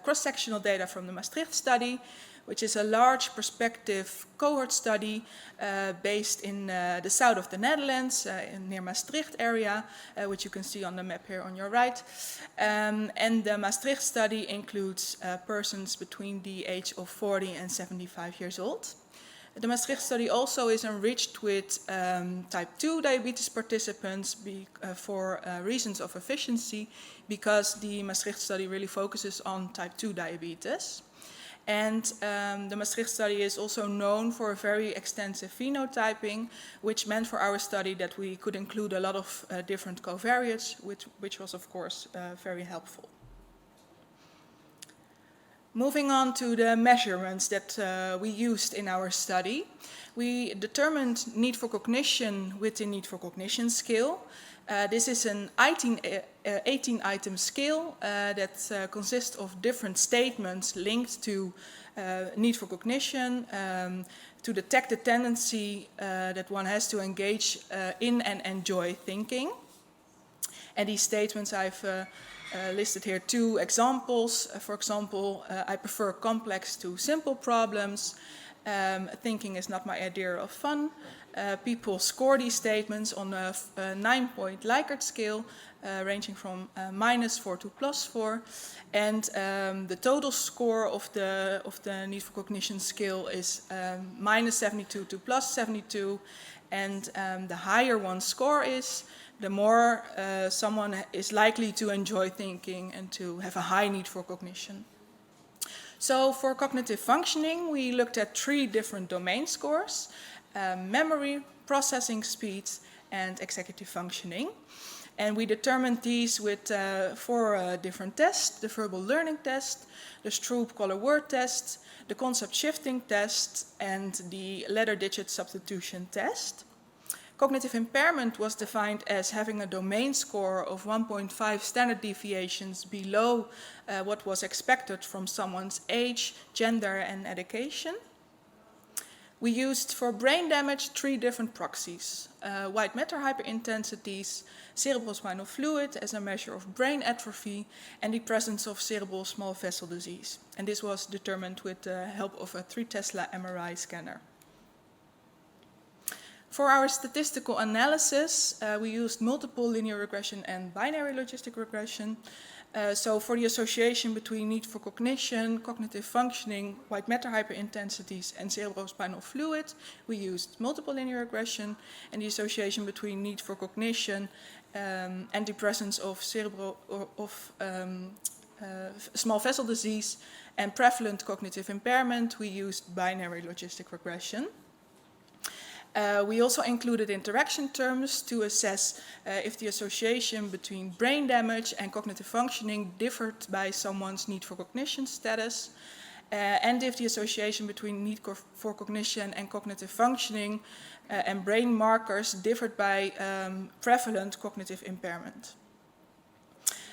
cross-sectional data from the Maastricht study, which is a large prospective cohort study based in the south of the Netherlands, near Maastricht area, which you can see on the map here on your right. And the Maastricht study includes persons between the age of 40 and 75 years old. The Maastricht study also is enriched with type 2 diabetes participants for reasons of efficiency, because the Maastricht study really focuses on type 2 diabetes. And the Maastricht study is also known for a very extensive phenotyping, which meant for our study that we could include a lot of different covariates, which was of course very helpful. Moving on to the measurements that we used in our study, we determined need for cognition with the need for cognition scale. This is an 18-item scale that consists of different statements linked to need for cognition, to detect the tendency that one has to engage in and enjoy thinking. And these statements I've listed here 2 examples. For example, I prefer complex to simple problems. Thinking is not my idea of fun. People score these statements on a 9-point Likert scale, ranging from -4 to +4. And the total score of the need for cognition scale is -72 to +72. And the higher one's score is, the more someone is likely to enjoy thinking and to have a high need for cognition. So for cognitive functioning, we looked at 3 different domain scores: memory, processing speed, and executive functioning. And we determined these with 4 different tests: the verbal learning test, the Stroop color word test, the concept shifting test, and the letter digit substitution test. Cognitive impairment was defined as having a domain score of 1.5 standard deviations below what was expected from someone's age, gender, and education. We used for brain damage 3 different proxies: white matter hyperintensities, cerebrospinal fluid as a measure of brain atrophy, and the presence of cerebral small vessel disease. And this was determined with the help of a 3 Tesla MRI scanner. For our statistical analysis, we used multiple linear regression and binary logistic regression. So for the association between need for cognition, cognitive functioning, white matter hyperintensities, and cerebrospinal fluid, we used multiple linear regression, and the association between need for cognition and the presence of small vessel disease and prevalent cognitive impairment, we used binary logistic regression. We also included interaction terms to assess if the association between brain damage and cognitive functioning differed by someone's need for cognition status, and if the association between need for cognition and cognitive functioning and brain markers differed by prevalent cognitive impairment.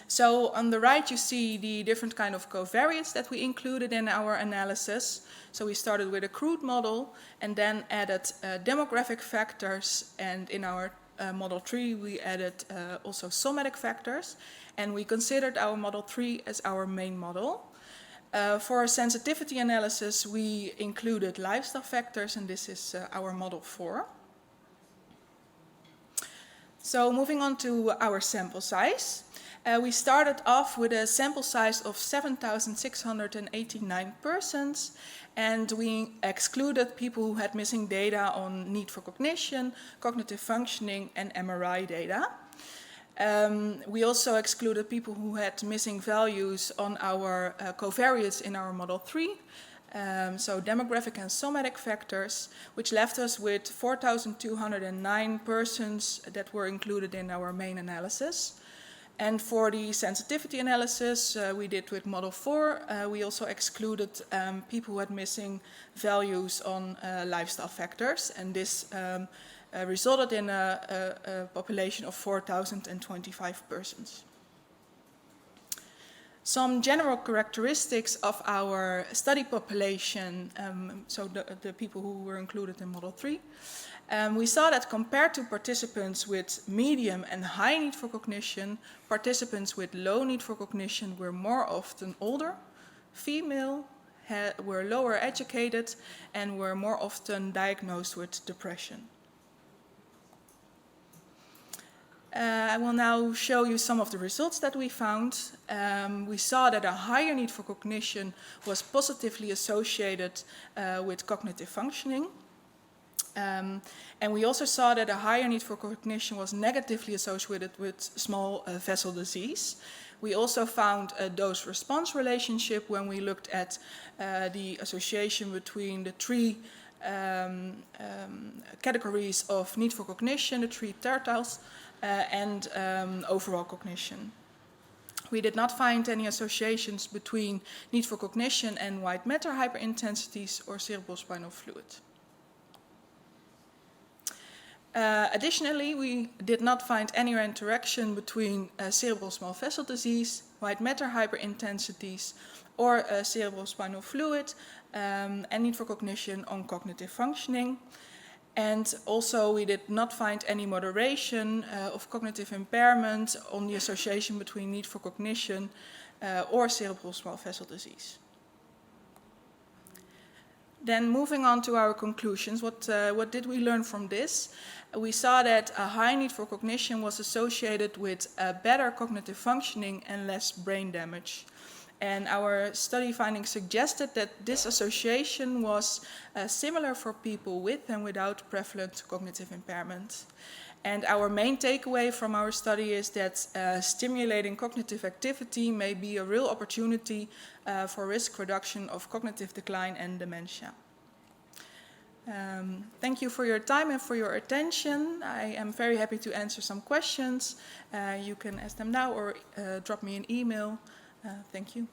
So on the right you see the different kind of covariates that we included in our analysis. So we started with a crude model and then added demographic factors, and in our model 3 we added also somatic factors, and we considered our model 3 as our main model. For a sensitivity analysis we included lifestyle factors, and this is our model 4. So moving on to our sample size. We started off with a sample size of 7,689 persons, and we excluded people who had missing data on need for cognition, cognitive functioning, and MRI data. We also excluded people who had missing values on our covariates in our model 3, so demographic and somatic factors, which left us with 4,209 persons that were included in our main analysis. And for the sensitivity analysis we did with model 4, we also excluded people who had missing values on lifestyle factors, and this resulted in a population of 4,025 persons. Some general characteristics of our study population, so the people who were included in model 3. We saw that compared to participants with medium and high need for cognition, participants with low need for cognition were more often older, female, were lower educated, and were more often diagnosed with depression. I will now show you some of the results that we found. We saw that a higher need for cognition was positively associated with cognitive functioning. And we also saw that a higher need for cognition was negatively associated with small vessel disease. We also found a dose-response relationship when we looked at the association between the 3 categories of need for cognition, the 3 tertiles, and overall cognition. We did not find any associations between need for cognition and white matter hyperintensities or cerebrospinal fluid. Additionally, we did not find any interaction between cerebral small vessel disease, white matter hyperintensities, or cerebrospinal fluid, and need for cognition on cognitive functioning. And also we did not find any moderation of cognitive impairment on the association between need for cognition or cerebral small vessel disease. Then moving on to our conclusions, what did we learn from this? We saw that a high need for cognition was associated with better cognitive functioning and less brain damage. And our study findings suggested that this association was similar for people with and without prevalent cognitive impairment. And our main takeaway from our study is that stimulating cognitive activity may be a real opportunity for risk reduction of cognitive decline and dementia. Thank you for your time and for your attention. I am very happy to answer some questions. You can ask them now or drop me an email. Thank you.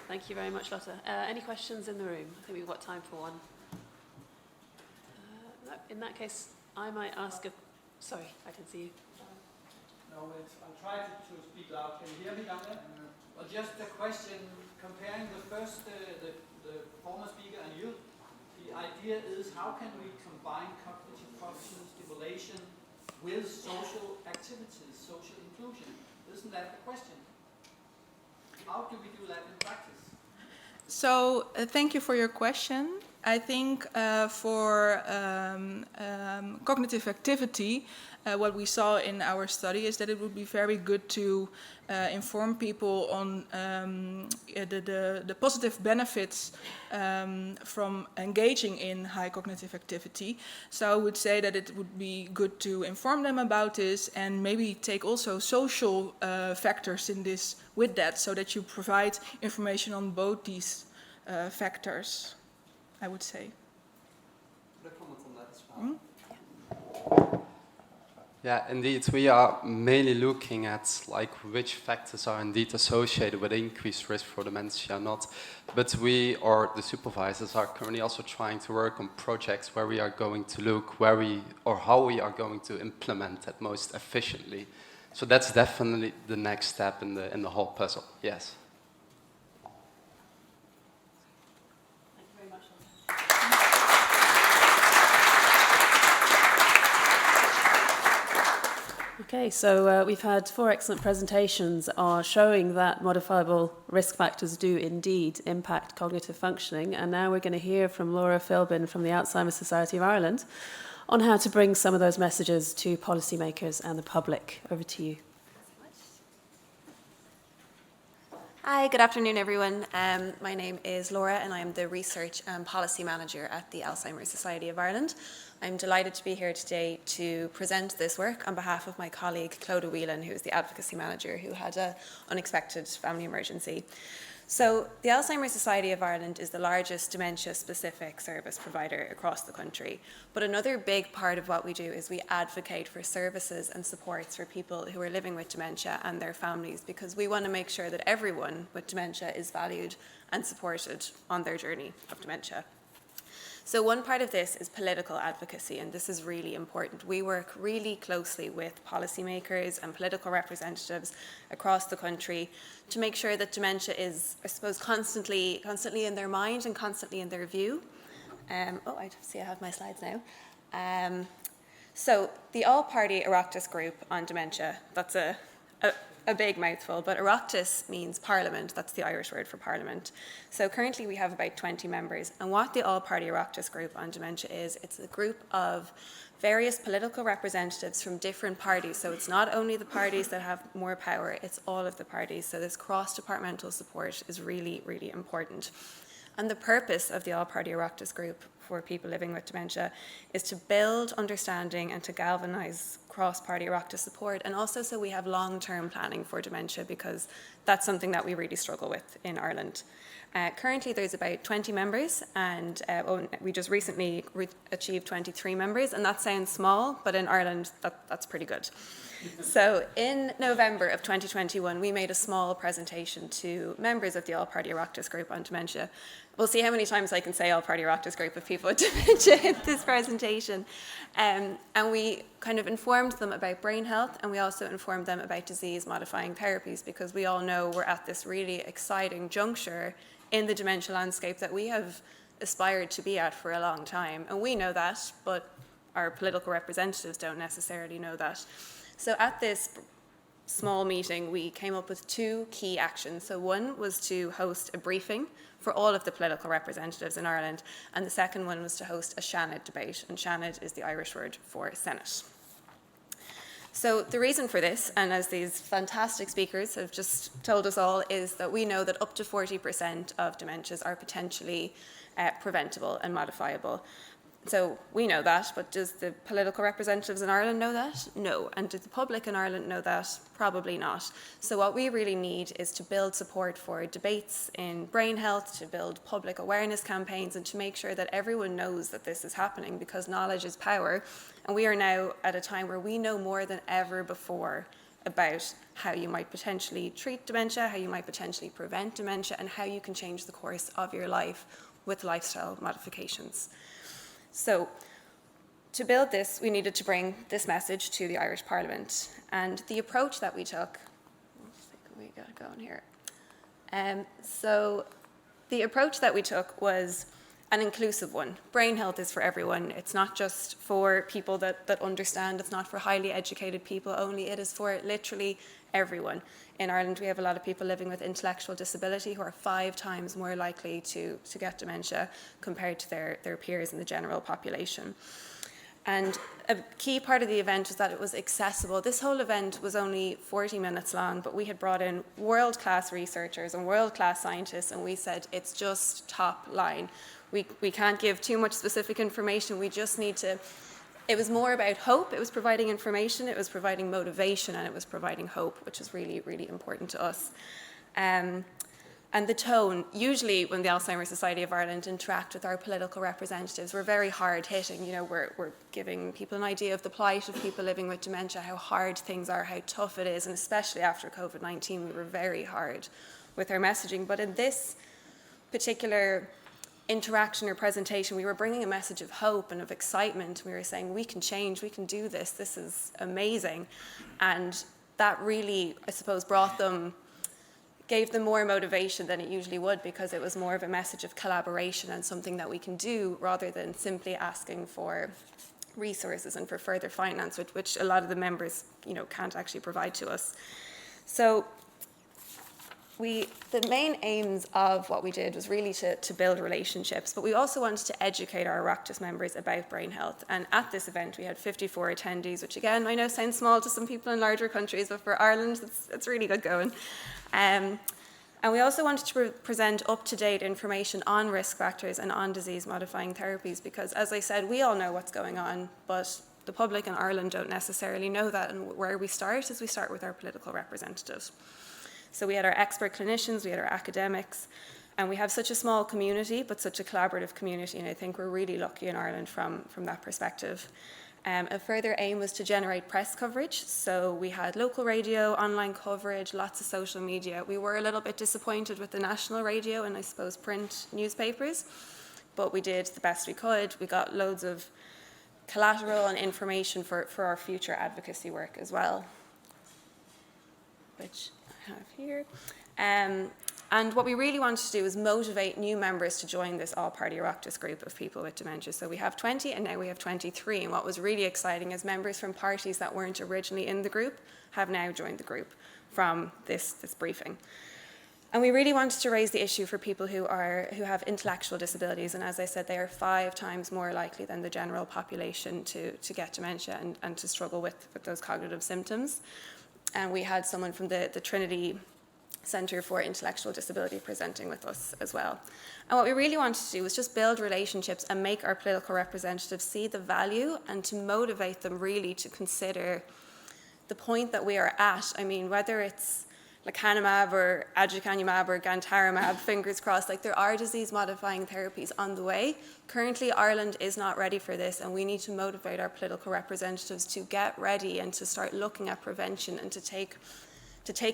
Thank Thank you very much, Lotte. Any questions in the room? I think we've got time for one. No, in that case, I might ask a... Sorry, I didn't see you. No, I'll try to speak loud. Can you hear me down there? Well, just a question, comparing the first, the former speaker and you, the idea is how can we combine cognitive function stimulation with social activities, social inclusion? Isn't that the question? How do we do that in practice? So thank you for your question. I think for cognitive activity, what we saw in our study is that it would be very good to inform people on the positive benefits from engaging in high cognitive activity. So I would say that it would be good to inform them about this and maybe take also social factors in this with that, so that you provide information on both these factors, I would say. Could I comment on that as well? Yeah, indeed, we are mainly looking at like which factors are indeed associated with increased risk for dementia, not. But we, or the supervisors, are currently also trying to work on projects where we are going to look where we, or how we are going to implement that most efficiently. So that's definitely the next step in the whole puzzle. Yes. Okay, so we've had 4 excellent presentations showing that modifiable risk factors do indeed impact cognitive functioning, and now we're going to hear from Laura Philbin from the Alzheimer Society of Ireland on how to bring some of those messages to policymakers and the public. Over to you. Hi, good afternoon, everyone. My name is Laura, and I am the Research and Policy Manager at the Alzheimer Society of Ireland. I'm delighted to be here today to present this work on behalf of my colleague, Clodagh Whelan, who is the Advocacy Manager, who had an unexpected family emergency. So the Alzheimer Society of Ireland is the largest dementia-specific service provider across the country. But another big part of what we do is we advocate for services and supports for people who are living with dementia and their families, because we want to make sure that everyone with dementia is valued and supported on their journey of dementia. So one part of this is political advocacy, and this is really important. We work really closely with policymakers and political representatives across the country to make sure that dementia is, I suppose, constantly in their mind and constantly in their view. I see I have my slides now. So the all-party Oireachtas group on dementia, that's a big mouthful, but Oireachtas means parliament. That's the Irish word for parliament. So currently we have about 20 members, and what the all-party Oireachtas group on dementia is, it's a group of various political representatives from different parties. So it's not only the parties that have more power, it's all of the parties. So this cross-departmental support is really, really important. And the purpose of the all-party Oireachtas group for people living with dementia is to build understanding and to galvanise cross-party Oireachtas support, and also so we have long-term planning for dementia, because that's something that we really struggle with in Ireland. Currently there's about 20 members, and we just recently achieved 23 members, and that sounds small, but in Ireland that's pretty good. So in November of 2021, we made a small presentation to members of the All-Party Oireachtas group on dementia. We'll see how many times I can say All-Party Oireachtas group of people with dementia in this presentation. And we kind of informed them about brain health, and we also informed them about disease-modifying therapies, because we all know we're at this really exciting juncture in the dementia landscape that we have aspired to be at for a long time. And we know that, but our political representatives don't necessarily know that. So at this small meeting, we came up with 2 key actions. So one was to host a briefing for all of the political representatives in Ireland, and the second one was to host a Seanad debate, and Seanad is the Irish word for Senate. So the reason for this, and as these fantastic speakers have just told us all, is that we know that up to 40% of dementias are potentially preventable and modifiable. So we know that, but does the political representatives in Ireland know that? No. And does the public in Ireland know that? Probably not. So what we really need is to build support for debates in brain health, to build public awareness campaigns, and to make sure that everyone knows that this is happening, because knowledge is power. And we are now at a time where we know more than ever before about how you might potentially treat dementia, how you might potentially prevent dementia, and how you can change the course of your life with lifestyle modifications. So, to build this, we needed to bring this message to the Irish Parliament. And the approach that we took, we got going here. So the approach that we took was an inclusive one. Brain health is for everyone. It's not just for people that understand. It's not for highly educated people only. It is for literally everyone. In Ireland, we have a lot of people living with intellectual disability who are 5 times more likely to get dementia compared to their peers in the general population. And a key part of the event was that it was accessible. This whole event was only 40 minutes long, but we had brought in world-class researchers and world-class scientists, and we said, it's just top line. We can't give too much specific information. We just need to... It was more about hope. It was providing information, it was providing motivation, and it was providing hope, which is really, really important to us. And the tone, usually when the Alzheimer Society of Ireland interact with our political representatives, we're very hard-hitting. You know, we're giving people an idea of the plight of people living with dementia, how hard things are, how tough it is, and especially after COVID-19, we were very hard with our messaging. But in this particular interaction or presentation, we were bringing a message of hope and of excitement. We were saying, we can change, we can do this, this is amazing. And that really, I suppose, gave them more motivation than it usually would, because it was more of a message of collaboration and something that we can do rather than simply asking for resources and for further finance, which a lot of the members, you know, can't actually provide to us. So the main aims of what we did was really to build relationships, but we also wanted to educate our Oireachtas members about brain health. And at this event, we had 54 attendees, which again, I know sounds small to some people in larger countries, but for Ireland, it's really good going. And we also wanted to present up-to-date information on risk factors and on disease-modifying therapies, because as I said, we all know what's going on, but the public in Ireland don't necessarily know that. And where we start is we start with our political representatives. So we had our expert clinicians, we had our academics, and we have such a small community, but such a collaborative community, and I think we're really lucky in Ireland from that perspective. A further aim was to generate press coverage, so we had local radio, online coverage, lots of social media. We were a little bit disappointed with the national radio and I suppose print newspapers, but we did the best we could. We got loads of collateral and information for our future advocacy work as well, which I have here. And what we really wanted to do was motivate new members to join this all-party Oireachtas group of people with dementia. So we have 20 and now we have 23. And what was really exciting is members from parties that weren't originally in the group have now joined the group from this briefing. And we really wanted to raise the issue for people who have intellectual disabilities. And as I said, they are 5 times more likely than the general population to get dementia and to struggle with those cognitive symptoms. And we had someone from the Trinity Centre for Intellectual Disability presenting with us as well. And what we really wanted to do was just build relationships and make our political representatives see the value and to motivate them really to consider the point that we are at. I mean, whether it's lecanemab or aducanumab or gantarimab, fingers crossed, like there are disease-modifying therapies on the way. Currently, Ireland is not ready for this, and we need to motivate our political representatives to get ready and to start looking at prevention and to take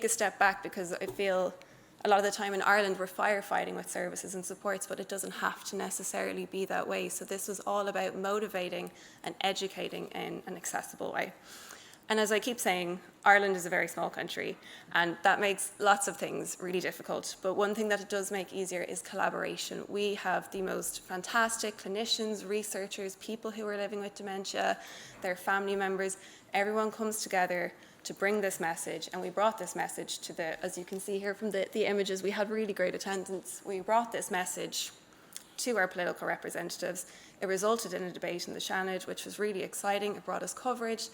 a step back, because I feel a lot of the time in Ireland we're firefighting with services and supports, but it doesn't have to necessarily be that way. So this was all about motivating and educating in an accessible way. And as I keep saying, Ireland is a very small country, and that makes lots of things really difficult. But one thing that it does make easier is collaboration. We have the most fantastic clinicians, researchers, people who are living with dementia, their family members. Everyone comes together to bring this message, and we brought this message to as you can see here from the images, we had really great attendance. We brought this message to our political representatives. It resulted in a debate in the Seanad, which was really exciting. It brought us coverage.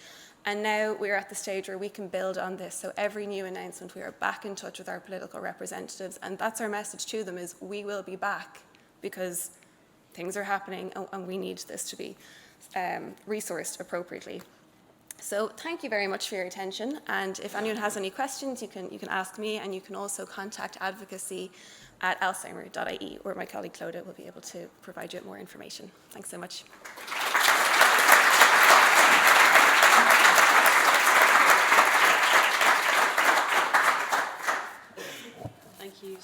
And now we're at the stage where we can build on this. So every new announcement, we are back in touch with our political representatives. And that's our message to them, is we will be back because things are happening and we need this to be resourced appropriately. So thank you very much for your attention. And if anyone has any questions, you can ask me, and you can also contact advocacy at alzheimer.ie, where my colleague Clodagh will be able to provide you with more information. Thanks so much.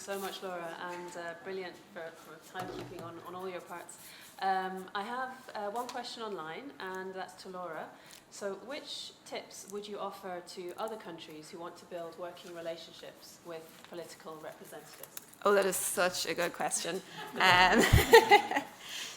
so much, Laura, and brilliant for timekeeping on all your parts. I have one question online, and that's to Laura. So which tips would you offer to other countries who want to build working relationships with political representatives? Oh, that is such a good question.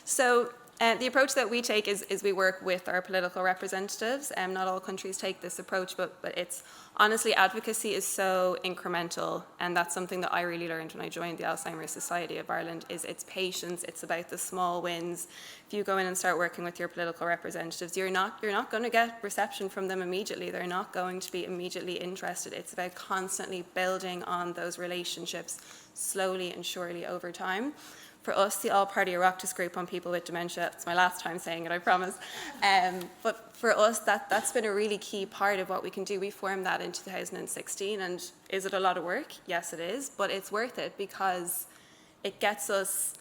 So the approach that we take is we work with our political representatives. Not all countries take this approach, but it's honestly, advocacy is so incremental, and that's something that I really learned when I joined the Alzheimer Society of Ireland, is it's patience, it's about the small wins. If you go in and start working with your political representatives, you're not going to get reception from them immediately. They're not going to be immediately interested. It's about constantly building on those relationships slowly and surely over time. For us, the All-Party Oireachtas group on people with dementia, it's my last time saying it, I promise. But for us, that's been a really key part of what we can do. We formed that in 2016, and is it a lot of work? Yes, it is, but it's worth it because it gets us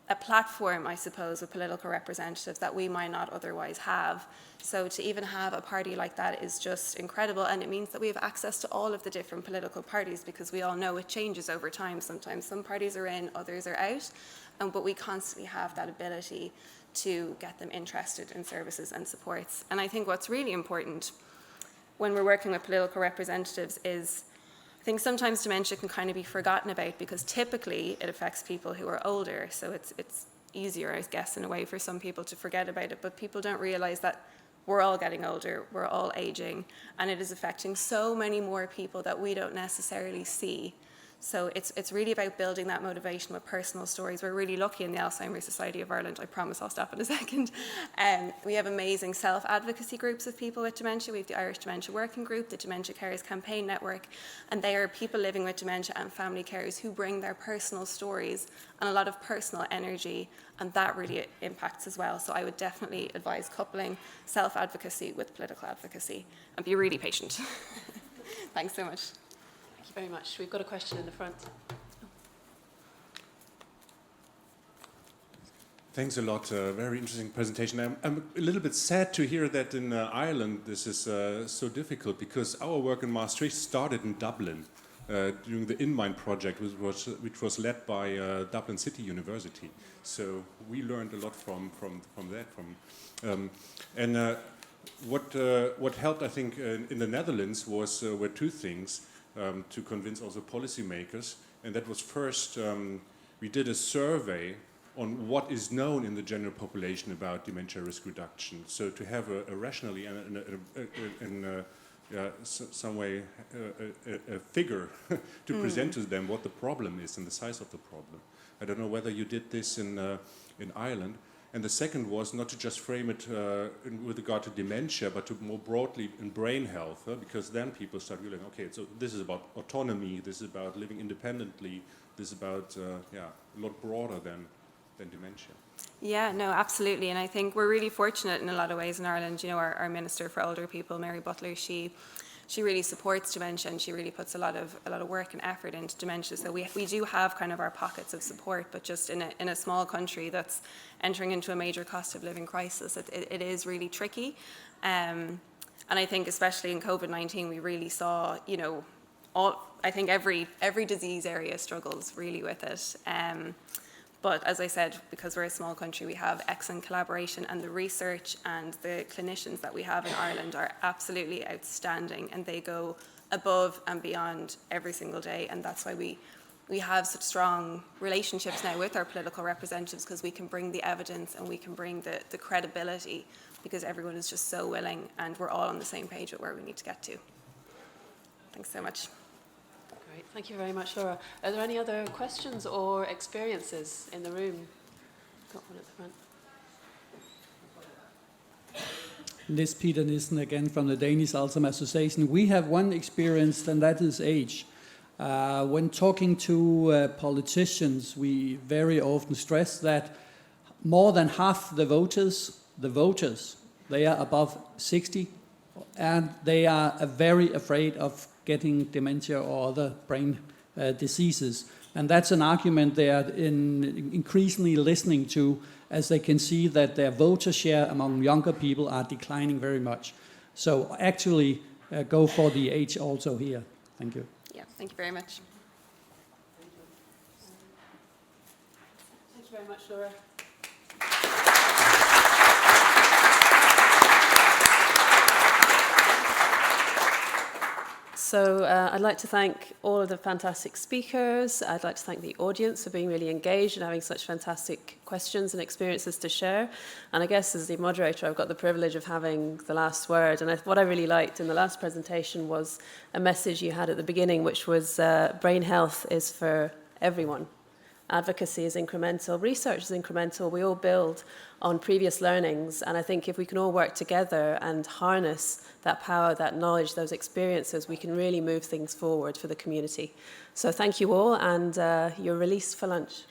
a platform, I suppose, with political representatives that we might not otherwise have. So to even have a party like that is just incredible, and it means that we have access to all of the different political parties, because we all know it changes over time. Sometimes some parties are in, others are out, but we constantly have that ability to get them interested in services and supports. And I think what's really important when we're working with political representatives is, I think sometimes dementia can kind of be forgotten about because typically it affects people who are older, so it's easier, I guess, in a way for some people to forget about it, but people don't realize that we're all getting older, we're all aging, and it is affecting so many more people that we don't necessarily see. So it's really about building that motivation with personal stories. We're really lucky in the Alzheimer Society of Ireland. I promise I'll stop in a second. We have amazing self-advocacy groups of people with dementia. We have the Irish Dementia Working Group, the Dementia Carers Campaign Network, and they are people living with dementia and family carers who bring their personal stories and a lot of personal energy, and that really impacts as well. So I would definitely advise coupling self-advocacy with political advocacy and be really patient. Thanks so much. Thank you very much. We've got a question in the front. Thanks a lot. Very interesting presentation. I'm a little bit sad to hear that in Ireland this is so difficult, because our work in Maastricht started in Dublin during the InMind project, which was led by Dublin City University. So we learned a lot from that. What helped, I think, in the Netherlands were two things. To convince also policymakers, and that was first, we did a survey on what is known in the general population about dementia risk reduction. So to have a rationally and some way a figure to present to them what the problem is and the size of the problem. I don't know whether you did this in Ireland. And the second was not to just frame it with regard to dementia, but to more broadly in brain health, because then people start realizing, okay, so this is about autonomy, this is about living independently, this is about, a lot broader than dementia. Yeah, no, absolutely. And I think we're really fortunate in a lot of ways in Ireland. You know, our Minister for Older People, Mary Butler, she really supports dementia, and she really puts a lot of work and effort into dementia. So we do have kind of our pockets of support, but just in a small country that's entering into a major cost of living crisis, it is really tricky. And I think especially in COVID-19, we really saw, you know, I think every disease area struggles really with it. But as I said, because we're a small country, we have excellent collaboration, and the research and the clinicians that we have in Ireland are absolutely outstanding, and they go above and beyond every single day. And that's why we have such strong relationships now with our political representatives, because we can bring the evidence and we can bring the credibility, because everyone is just so willing, and we're all on the same page with where we need to get to. Thanks so much. Great. Thank you very much, Laura. Are there any other questions or experiences in the room? Got one at the front. Peter Nissen again from the Danish Alzheimer Association. We have one experience, and that is age. When talking to politicians, we very often stress that more than half the voters, they are above 60, and they are very afraid of getting dementia or other brain diseases. And that's an argument they are increasingly listening to, as they can see that their voter share among younger people are declining very much. So actually go for the age also here. Thank you. Yeah, thank you very much. you very much, Laura. So I'd like to thank all of the fantastic speakers. I'd like to thank the audience for being really engaged and having such fantastic questions and experiences to share. And I guess as the moderator, I've got the privilege of having the last word. And what I really liked in the last presentation was a message you had at the beginning, which was brain health is for everyone. Advocacy is incremental, research is incremental. We all build on previous learnings, and I think if we can all work together and harness that power, that knowledge, those experiences, we can really move things forward for the community. So thank you all, and you're released for lunch.